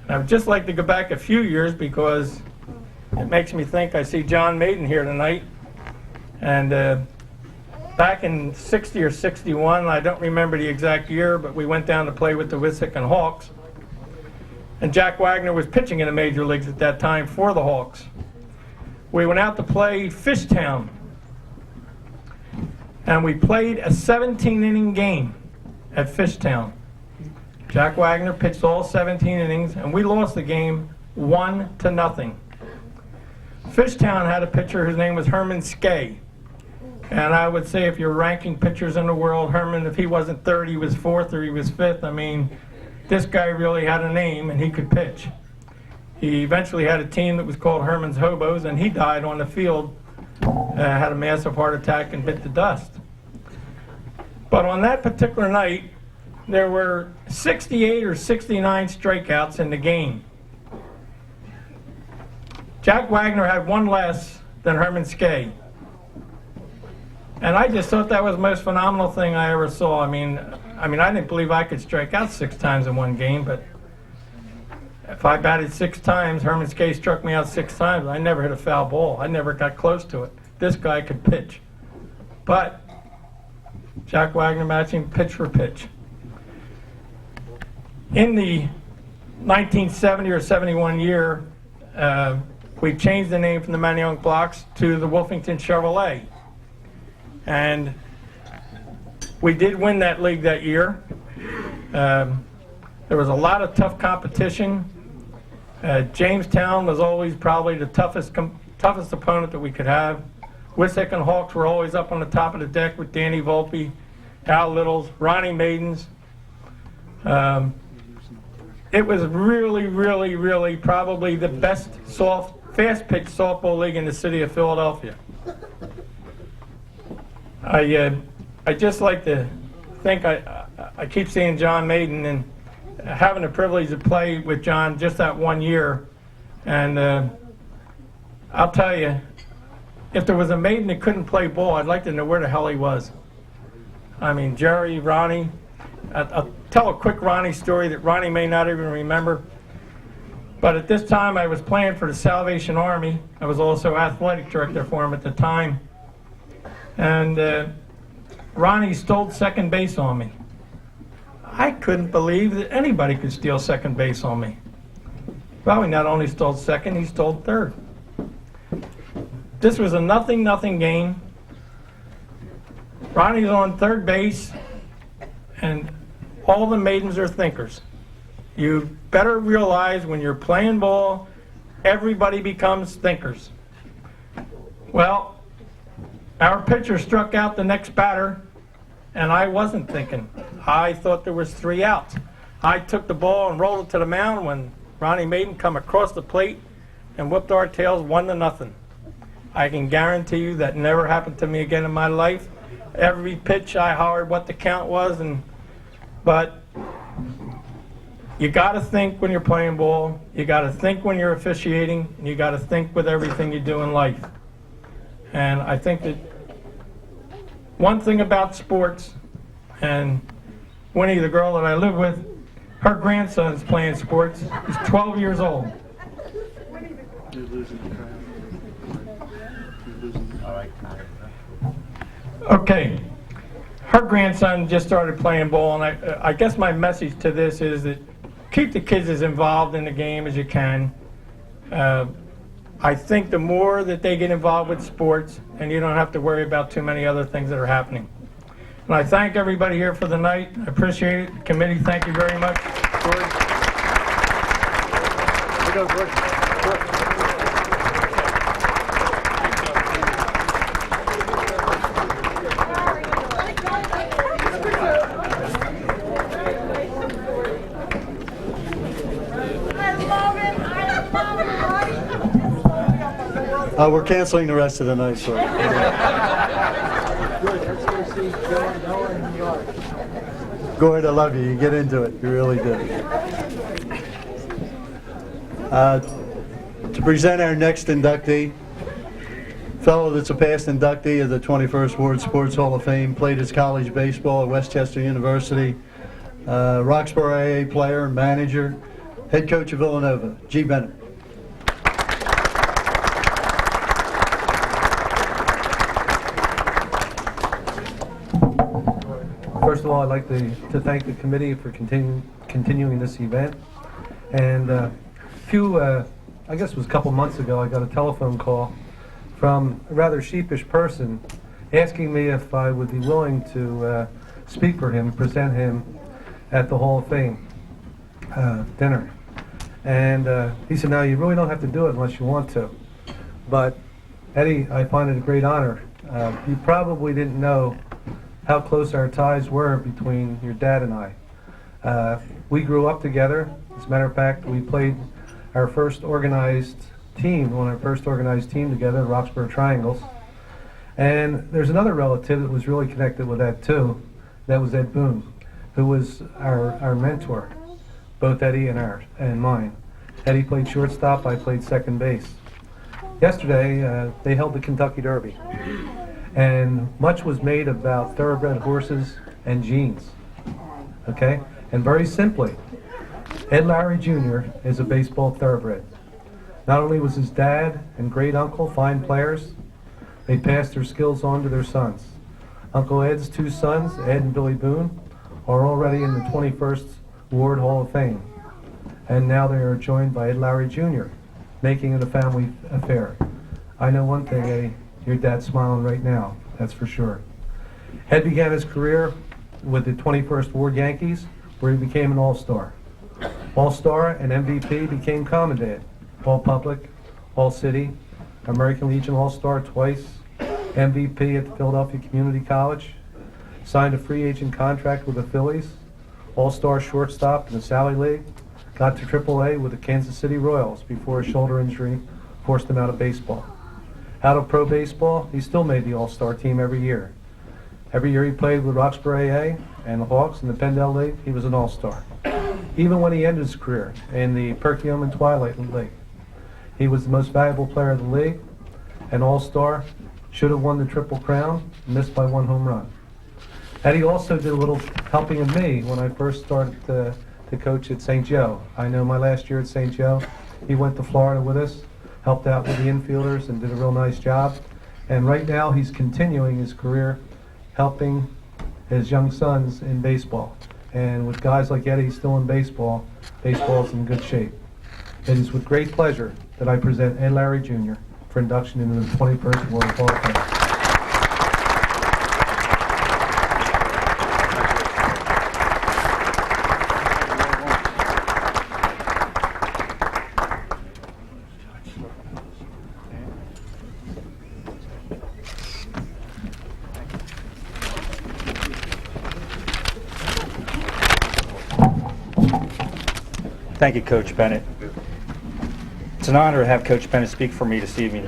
And I would just like to go back a few years because it makes me think I see John Maiden here tonight. And back in 60 or 61, I don't remember the exact year, but we went down to play with the Wissahickon Hawks. And Jack Wagner was pitching in the major leagues at that time for the Hawks. We went out to play Fishtown. And we played a 17-inning game at Fishtown. Jack Wagner pitched all 17 innings, and we lost the game 1-0. Fishtown had a pitcher whose name was Herman Skay. And I would say if you're ranking pitchers in the world, Herman, if he wasn't third, he was fourth or he was fifth. I mean, this guy really had a name and he could pitch. He eventually had a team that was called Herman's Hobos, and he died on the field, had a massive heart attack and bit the dust. But on that particular night, there were 68 or 69 strikeouts in the game. Jack Wagner had one less than Herman Skay. And I just thought that was the most phenomenal thing I ever saw. I mean, I didn't believe I could strike out 6 times in one game, but if I batted 6 times, Herman Skay struck me out 6 times. I never hit a foul ball. I never got close to it. This guy could pitch. But Jack Wagner matching pitch for pitch. In the 1970 or 71 year, we changed the name from the Manayunk Blocks to the Wolfington Chevrolet. And we did win that league that year. There was a lot of tough competition. Jamestown was always probably the toughest opponent that we could have. Wissahickon Hawks were always up on the top of the deck with Danny Volpe, Al Littles, Ronnie Maidens. It was really, really, really probably the best fast-pitch softball league in the city of Philadelphia. I just like to think I keep seeing John Maiden and having the privilege to play with John just that one year. And I'll tell you, if there was a Maiden that couldn't play ball, I'd like to know where the hell he was. I mean, Jerry, Ronnie. I'll tell a quick Ronnie story that Ronnie may not even remember. But at this time, I was playing for the Salvation Army. I was also athletic director for him at the time. And Ronnie stole second base on me. I couldn't believe that anybody could steal second base on me. Well, he not only stole second, he stole third. This was a 0-0 game. Ronnie's on third base, and all the Maidens are thinkers. You better realize when you're playing ball, everybody becomes thinkers. Well, our pitcher struck out the next batter, and I wasn't thinking. I thought there was 3 outs. I took the ball and rolled it to the mound when Ronnie Maiden come across the plate and whipped our tails 1-0. I can guarantee you that never happened to me again in my life. Every pitch I hollered what the count was, but you got to think when you're playing ball, you got to think when you're officiating, and you got to think with everything you do in life. And I think that one thing about sports, and Winnie, the girl that I live with, her grandson's playing sports. He's 12 years old. Okay. Her grandson just started playing ball, and I guess my message to this is that keep the kids as involved in the game as you can. I think the more that they get involved with sports, and you don't have to worry about too many other things that are happening. And I thank everybody here for the night. I appreciate it. Committee, thank you very much. We're canceling the rest of the night, sir. Gord, I love you. You get into it. You really do. To present our next inductee, fellow that's a past inductee of the 21st Ward Sports Hall of Fame, played his college baseball at Westchester University, Roxborough AA player and manager, head coach of Villanova, G. Bennett. First of all, I'd like to thank the committee for continuing this event. And I guess it was a couple months ago, I got a telephone call from a rather sheepish person asking me if I would be willing to speak for him, present him at the Hall of Fame dinner. And he said, "No, you really don't have to do it unless you want to." But Eddie, I find it a great honor. You probably didn't know how close our ties were between your dad and I. We grew up together. As a matter of fact, we played our first organized team, on our first organized team together, the Roxborough Triangles. And there's another relative that was really connected with that too. That was Ed Boone, who was our mentor, both Eddie and mine. Eddie played shortstop, I played second base. Yesterday, they held the Kentucky Derby. And much was made about thoroughbred horses and genes, okay? And very simply, Ed Larry Jr. is a baseball thoroughbred. Not only was his dad and great uncle fine players, they passed their skills on to their sons. Uncle Ed's two sons, Ed and Billy Boone, are already in the 21st Ward Hall of Fame. And now they are joined by Ed Larry Jr., making it a family affair. I know one thing, Eddie. Your dad's smiling right now, that's for sure. Ed began his career with the 21st Ward Yankees, where he became an all-star. All-star and MVP became Commandant, All-Public, All-City, American Legion All-Star twice, MVP at the Philadelphia Community College, signed a free agent contract with the Phillies, All-Star shortstop in the Sally League, got to AAA with the Kansas City Royals before a shoulder injury forced him out of baseball. Out of pro baseball, he still made the All-Star team every year. Every year he played with Roxborough AA and the Hawks in the Pendel League, he was an All-Star. Even when he ended his career in the Perkiomen and Twilight League, he was the most valuable player of the league, an All-Star, should have won the Triple Crown, missed by 1 home run. Eddie also did a little helping of me when I first started to coach at St. Joe. I know my last year at St. Joe, he went to Florida with us, helped out with the infielders and did a real nice job. And right now he's continuing his career helping his young sons in baseball. And with guys like Eddie still in baseball, baseball's in good shape. It is with great pleasure that I present Ed Larry Jr. for induction into the 21st World Hall of Fame. Thank you, Coach Bennett. It's an honor to have Coach Bennett speak for me this evening.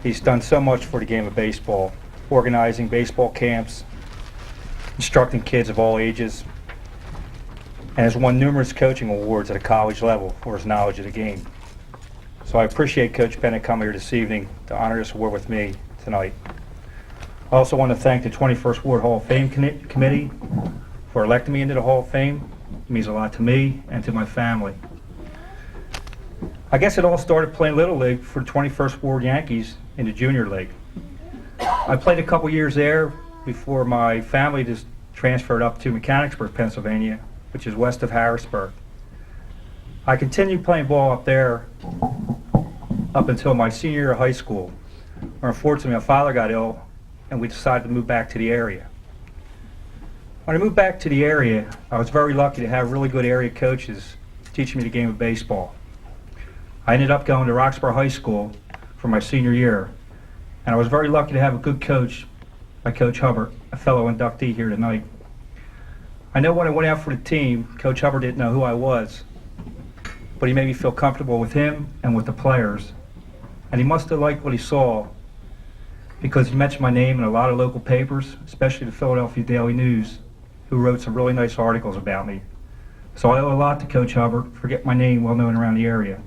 He's done so much for the game of baseball, organizing baseball camps, instructing kids of all ages, and has won numerous coaching awards at a college level for his knowledge of the game. So So I appreciate Coach Bennett coming here this evening to honor this award with me tonight. I also want to thank the 21st Ward Hall of Fame Committee for electing me into the Hall of Fame. It means a lot to me and to my family. I guess it all started playing Little League for the 21st Ward Yankees in the Junior League. I played a couple years there before my family just transferred up to Mechanicsburg, Pennsylvania, which is west of Harrisburg. I continued playing ball up there up until my senior year of high school, where unfortunately my father got ill and we decided to move back to the area. When I moved back to the area, I was very lucky to have really good area coaches teaching me the game of baseball. I ended up going to Roxborough High School for my senior year, and I was very lucky to have a good coach like Coach Hubbard, a fellow inductee here tonight. I know when I went out for the team, Coach Hubbard didn't know who I was, but he made me feel comfortable with him and with the players. And he must have liked what he saw, because he mentioned my name in a lot of local papers, especially the Philadelphia Daily News, who wrote some really nice articles about me. So I owe a lot to Coach Hubbard for getting my name well known around the area.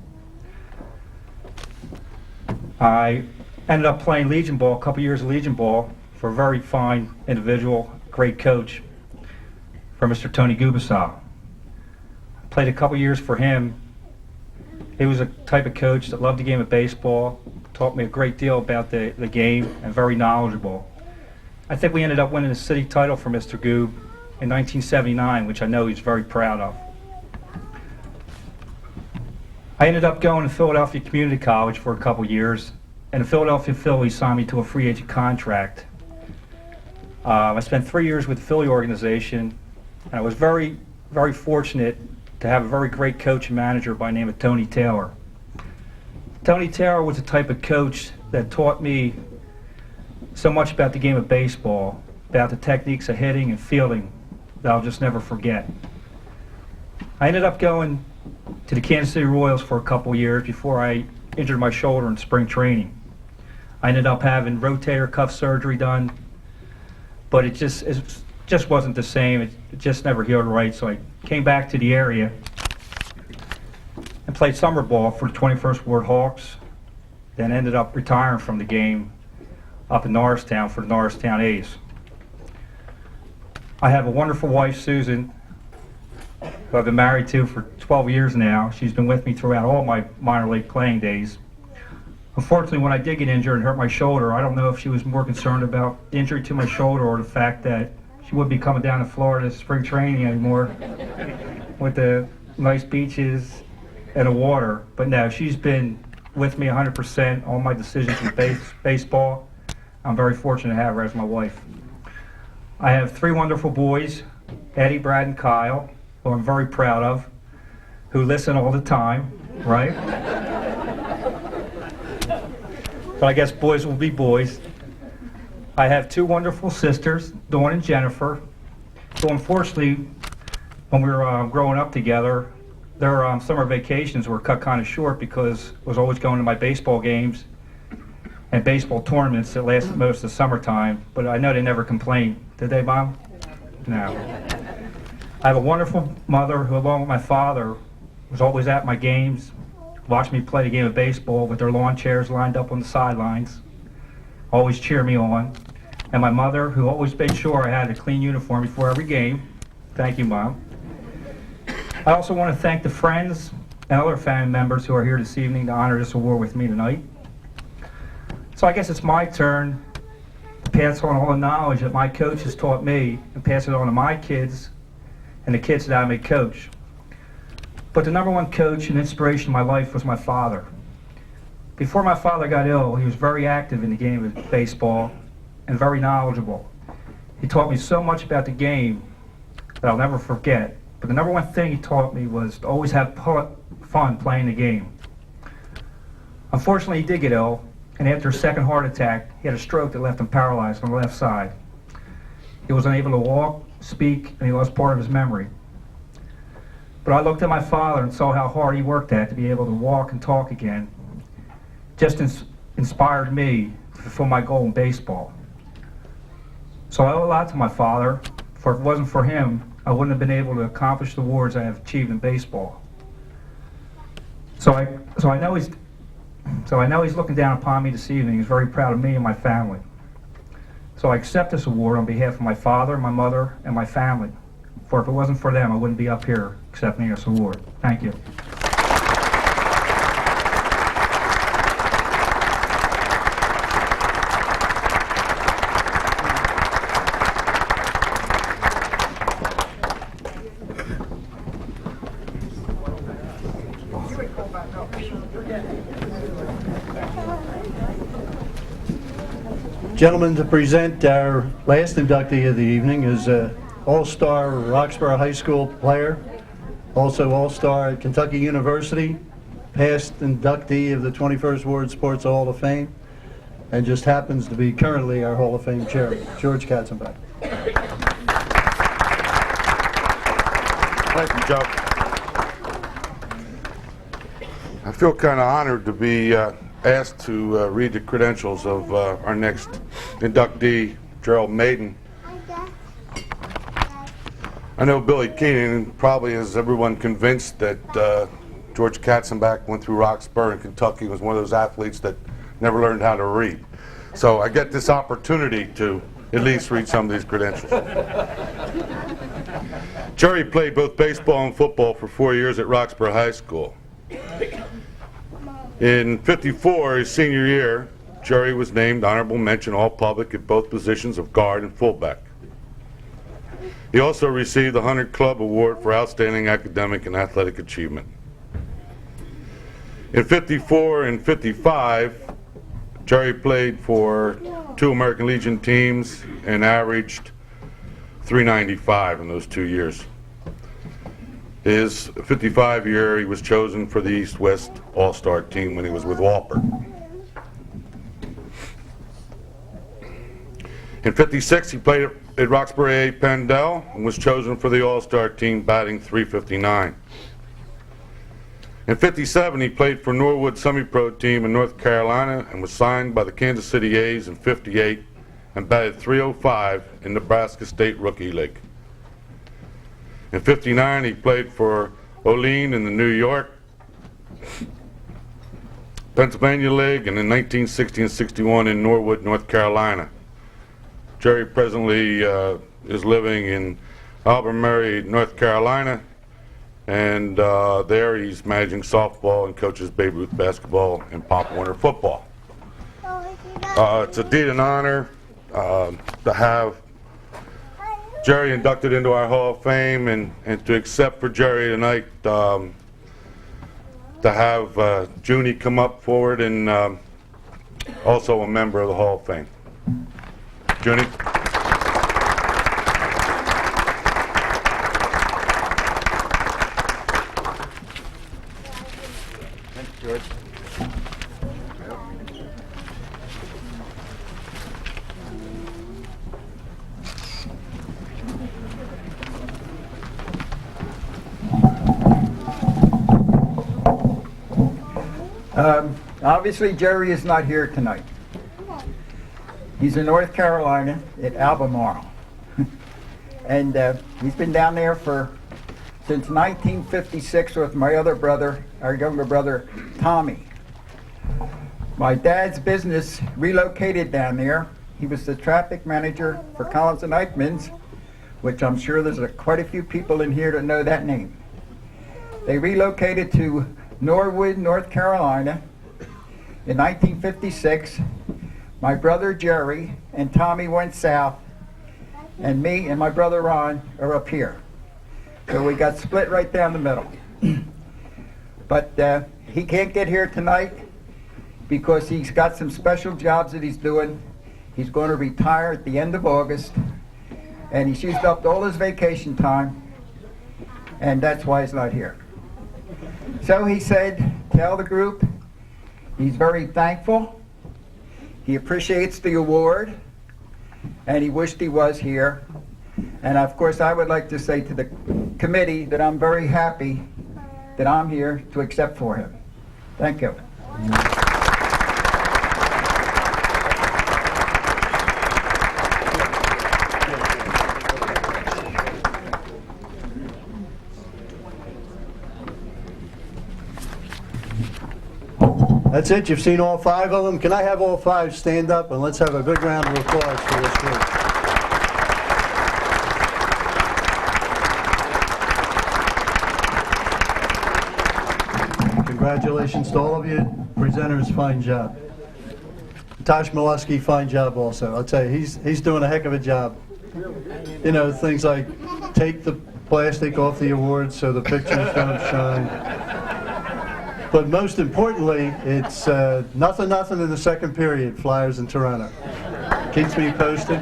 I ended up playing Legion ball, a couple years of Legion ball, for a very fine individual, great coach, for Mr. Tony Gubasal. Played a couple years for him. He was a type of coach that loved the game of baseball, taught me a great deal about the game, and very knowledgeable. I think we ended up winning the city title for Mr. Goob in 1979, which I know he's very proud of. I ended up going to Philadelphia Community College for a couple years, and the Philadelphia Phillies signed me to a free agent contract. I spent 3 years with the Philly organization, and I was very, very fortunate to have a very great coach and manager by the name of Tony Taylor. Tony Taylor was the type of coach that taught me so much about the game of baseball, about the techniques of hitting and fielding, that I'll just never forget. I ended up going to the Kansas City Royals for a couple years before I injured my shoulder in spring training. I ended up having rotator cuff surgery done, but it just wasn't the same. It just never healed right, so I came back to the area and played summer ball for the 21st Ward Hawks, then ended up retiring from the game up in Norristown for the Norristown A's. I have a wonderful wife, Susan, who I've been married to for 12 years now. She's been with me throughout all my minor league playing days. Unfortunately, when I did get injured and hurt my shoulder, I don't know if she was more concerned about the injury to my shoulder or the fact that she wouldn't be coming down to Florida spring training anymore with the nice beaches and the water. But no, she's been with me 100% all my decisions with baseball. I'm very fortunate to have her as my wife. I have 3 wonderful boys, Eddie, Brad, and Kyle, who I'm very proud of, who listen all the time, right? But I guess boys will be boys. I have 2 wonderful sisters, Dawn and Jennifer, who unfortunately, when we were growing up together, their summer vacations were cut kind of short because I was always going to my baseball games and baseball tournaments that lasted most of the summertime, but I know they never complained. Did they, Mom? No. I have a wonderful mother who, along with my father, was always at my games, watched me play the game of baseball with their lawn chairs lined up on the sidelines, always cheer me on. And my mother, who always made sure I had a clean uniform before every game. Thank you, Mom. I also want to thank the friends and other family members who are here this evening to honor this award with me tonight. So I guess it's my turn to pass on all the knowledge that my coach has taught me and pass it on to my kids and the kids that I may coach. But the number one coach and inspiration in my life was my father. Before my father got ill, he was very active in the game of baseball and very knowledgeable. He taught me so much about the game that I'll never forget. But the number one thing he taught me was to always have fun playing the game. Unfortunately, he did get ill, and after a second heart attack, he had a stroke that left him paralyzed on the left side. He was unable to walk, speak, and he lost part of his memory. But I looked at my father and saw how hard he worked at to be able to walk and talk again. Just inspired me to fulfill my goal in baseball. So I owe a lot to my father, for if it wasn't for him, I wouldn't have been able to accomplish the awards I have achieved in baseball. So I know he's So I know he's looking down upon me this evening. He's very proud of me and my family. So I accept this award on behalf of my father, my mother, and my family. For if it wasn't for them, I wouldn't be up here accepting this award. Thank you. Gentlemen, to present our last inductee of the evening is All-Star Roxborough High School player, also All-Star at Kentucky University, past inductee of the 21st Ward Sports Hall of Fame, and just happens to be currently our Hall of Fame chairman, George Katzenbach. Thank you, Joe. I feel kind of honored to be asked to read the credentials of our next inductee, Gerald Maiden. I know Billy Keenan probably has everyone convinced that George Katzenbach went through Roxborough in Kentucky, was one of those athletes that never learned how to read. So I get this opportunity to at least read some of these credentials. Jerry played both baseball and football for 4 years at Roxborough High School. In '54, his senior year, Jerry was named honorable mention All-Public at both positions of guard and fullback. He also received the Hunter Club Award for Outstanding Academic and Athletic Achievement. In '54 and '55, Jerry played for 2 American Legion teams and averaged .395 in those 2 years. His '55 year, he was chosen for the East-West All-Star team when he was with Walper. In '56, he played at Roxborough A. Pendel and was chosen for the All-Star team, batting .359. In '57, he played for Norwood Semi-Pro team in North Carolina and was signed by the Kansas City A's in '58 and batted .305 in Nebraska State Rookie League. In '59, he played for Olean in the New York, Pennsylvania League, and in 1960 and '61 in Norwood, North Carolina. Jerry presently is living in Albemarle, North Carolina, and there he's managing softball and coaches Babe Ruth basketball and Pop Warner football. It's indeed an honor to have Jerry inducted into our Hall of Fame, and to accept for Jerry tonight, to have Junie come up forward, and also a member of the Hall of Fame. Junie. Thanks, George. Obviously, Jerry is not here tonight. He's in North Carolina at Albemarle. And he's been down there since 1956 with my other brother, our younger brother, Tommy. My dad's business relocated down there. He was the traffic manager for Collins and Eichmann's, which I'm sure there's quite a few people in here that know that name. They relocated to Norwood, North Carolina in 1956. My brother Jerry and Tommy went south, and me and my brother Ron are up here. So we got split right down the middle. But he can't get here tonight because he's got some special jobs that he's doing. He's going to retire at the end of August, and he's used up all his vacation time, and that's why he's not here. So he said, tell the group he's very thankful. He appreciates the award, and he wished he was here. And of course, I would like to say to the committee that I'm very happy that I'm here to accept for him. Thank you. That's it. You've seen all 5 of them. Can I have all 5 stand up, and let's have a big round of applause for this group. Congratulations to all of you. Presenters, fine job. Tosh Milewski, fine job also. I'll tell you, he's doing a heck of a job. You know, things like take the plastic off the awards so the pictures don't shine. But most importantly, it's nothing in the second period, Flyers in Toronto. Keeps me posted.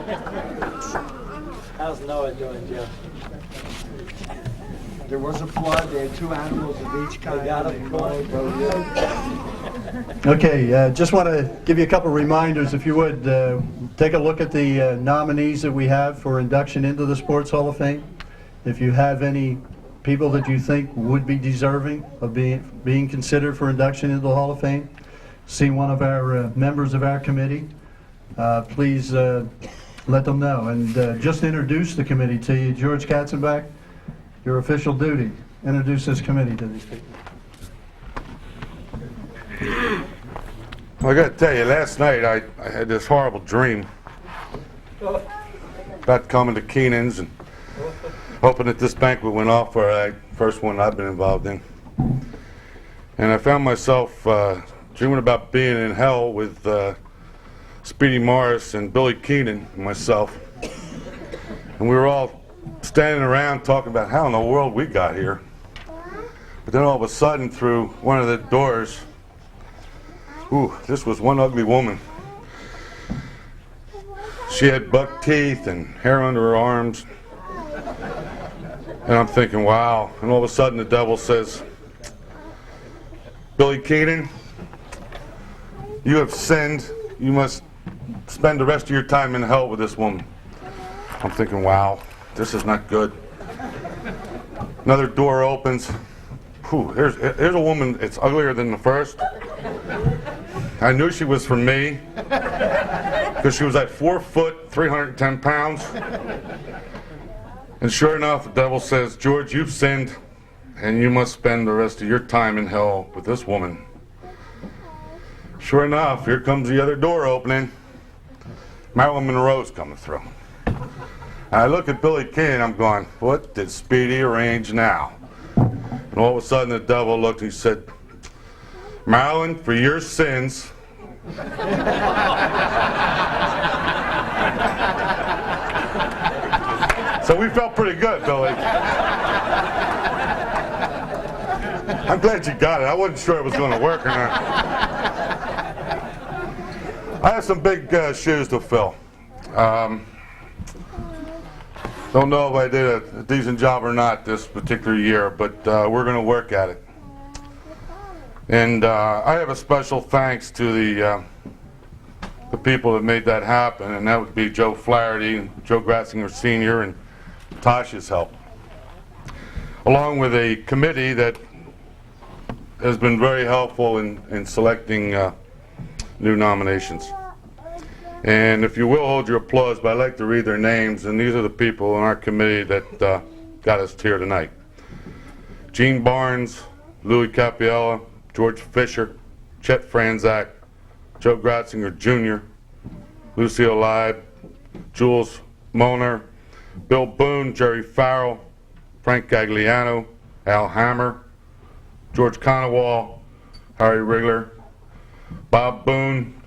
How's Noah doing, Joe? There was a flood. They had 2 animals of each kind. They got Okay, just want to give you a couple reminders, if you would. Take a look at the nominees that we have for induction into the Sports Hall of Fame. If you have any people that you think would be deserving of being considered for induction into the Hall of Fame, see one of our members of our committee, please let them know. And just introduce the committee to you. George Katzenbach, your official duty. Introduce this committee to these people. Well, I got to tell you, last night I had this horrible dream about coming to Keenan's and hoping that this banquet went off for the first one I've been involved in. And I found myself dreaming about being in hell with Speedy Morris and Billy Keenan and myself. And we were all standing around talking about how in the world we got here. But then all of a sudden, through one of the doors, this was one ugly woman. She had buck teeth and hair under her arms. And I'm thinking, wow. And all of a sudden the devil says, Billy Keenan, you have sinned. You must spend the rest of your time in hell with this woman. I'm thinking, wow, this is not good. Another door opens. Here's a woman, it's uglier than the first. I knew she was for me because she was at 4 foot, 310 pounds. And sure enough, the devil says, George, you've sinned, and you must spend the rest of your time in hell with this woman. Sure enough, here comes the other door opening. Marilyn Monroe's coming through. And I look at Billy King, I'm going, what did Speedy arrange now? And all of a sudden, the devil looked and he said, Marilyn, for your sins, so we felt pretty good, Billy. I'm glad you got it. I wasn't sure it was going to work or not. I have some big shoes to fill. Don't know if I did a decent job or not this particular year, but we're going to work at it. And I have a special thanks to the people that made that happen, and that would be Joe Flaherty, Joe Gratzinger Sr., and Tosh's help, along with a committee that has been very helpful in selecting new nominations. And if you will hold your applause, but I'd like to read their names, and these are the people in our committee that got us here tonight. Gene Barnes, Louis Capiella, George Fisher, Chet Franzak, Joe Gratzinger Jr., Lucille Leib, Jules Molnar, Bill Boone, Jerry Farrell, Frank Gagliano, Al Hammer, George Conowall, Harry Rigler, Bob Boone,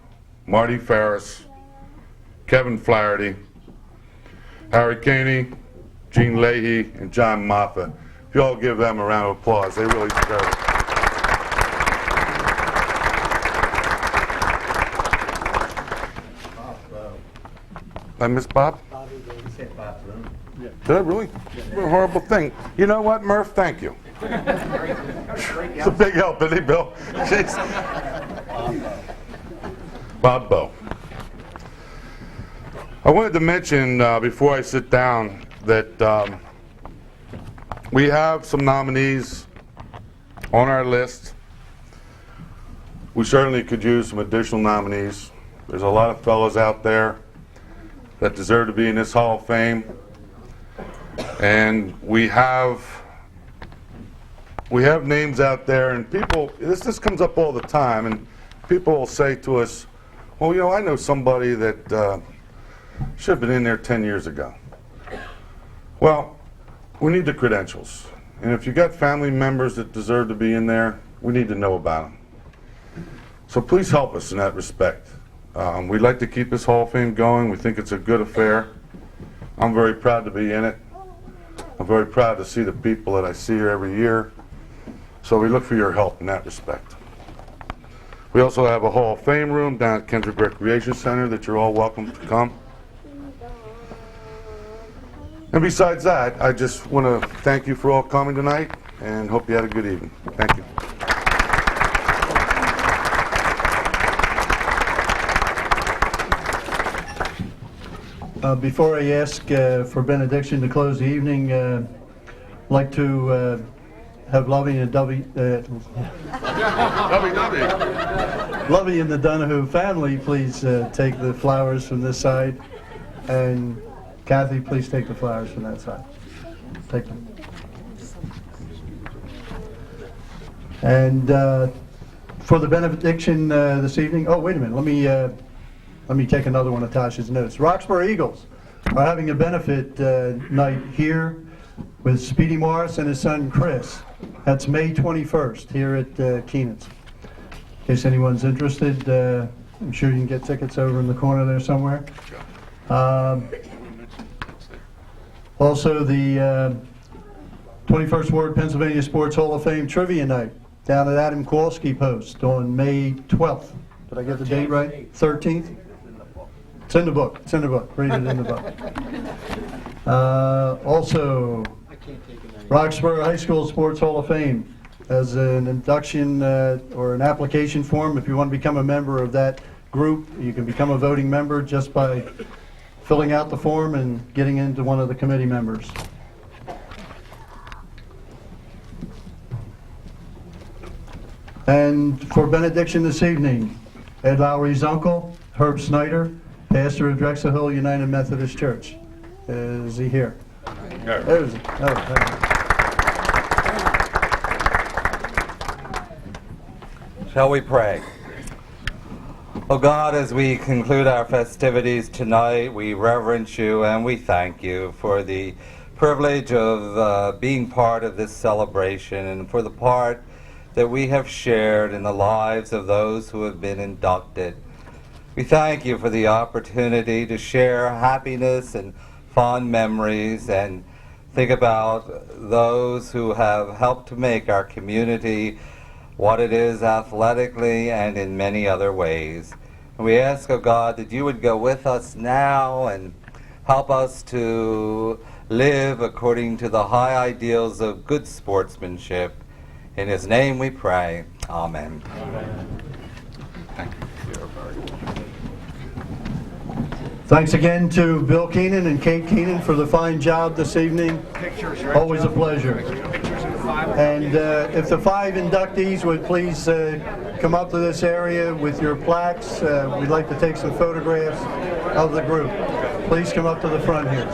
Marty Ferris, Kevin Flaherty, Harry Caney, Gene Leahy, and John Moffat. If you all give them a round of applause, they really deserve it. I miss Bob? Did I really? What a horrible thing. You know what, Murph? Thank you. It's a big help, isn't he, Bill? Jeez. Bob Bowe. I wanted to mention before I sit down that we have some nominees on our list. We certainly could use some additional nominees. There's a lot of fellows out there that deserve to be in this Hall of Fame. And we have names out there, and people, this comes up all the time, and people will say to us, well, you know, I know somebody that should have been in there 10 years ago. Well, we need the credentials. And if you got family members that deserve to be in there, we need to know about them. So please help us in that respect. We'd like to keep this Hall of Fame going. We think it's a good affair. I'm very proud to be in it. I'm very proud to see the people that I see here every year. So we look for your help in that respect. We also have a Hall of Fame room down at Kendrick Recreation Center that you're all welcome to come. And besides that, I just want to thank you for all coming tonight and hope you had a good evening. Thank you. Before I ask for benediction to close the evening, I'd like to have Lovey and Lovey and the Donahue family please take the flowers from this side, and Kathy, please take the flowers from that side. Take them. And for the benediction this evening, oh wait a minute, let me take another one of Tasha's notes. Roxborough Eagles are having a benefit night here with Speedy Morris and his son Chris. That's May 21st here at Keenan's. In case anyone's interested, I'm sure you can get tickets over in the corner there somewhere. Also, the 21st Ward Pennsylvania Sports Hall of Fame Trivia Night down at Adam Kowalski Post on May 12th. Did I get the date right? 13th? It's in the book. It's in the book. Read it in the book. Also, Roxborough High School Sports Hall of Fame as an induction or an application form. If you want to become a member of that group, you can become a voting member just by filling out the form and getting into one of the committee members. And for benediction this evening, Ed Lowry's uncle, Herb Snyder, pastor of Drexel Hill United Methodist Church. Is he here? There's, Shall we pray? Oh God, as we conclude our festivities tonight, we reverence you and we thank you for the privilege of being part of this celebration and for the part that we have shared in the lives of those who have been inducted. We thank you for the opportunity to share happiness and fond memories and think about those who have helped to make our community what it is athletically and in many other ways. And we ask, oh God, that you would go with us now and help us to live according to the high ideals of good sportsmanship. In his name we pray. Amen. Amen. Thank you. Thanks again to Bill Keenan and Kate Keenan for the fine job this evening. Always a pleasure. And if the 5 inductees would please come up to this area with your plaques. We'd like to take some photographs of the group. Please come up to the front here.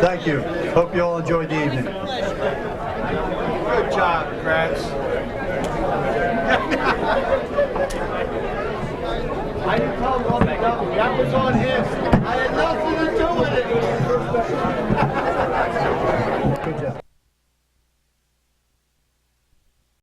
Thank you. Hope you all enjoyed the evening. Good job, Kratz. I didn't tell him on the double. That was on him.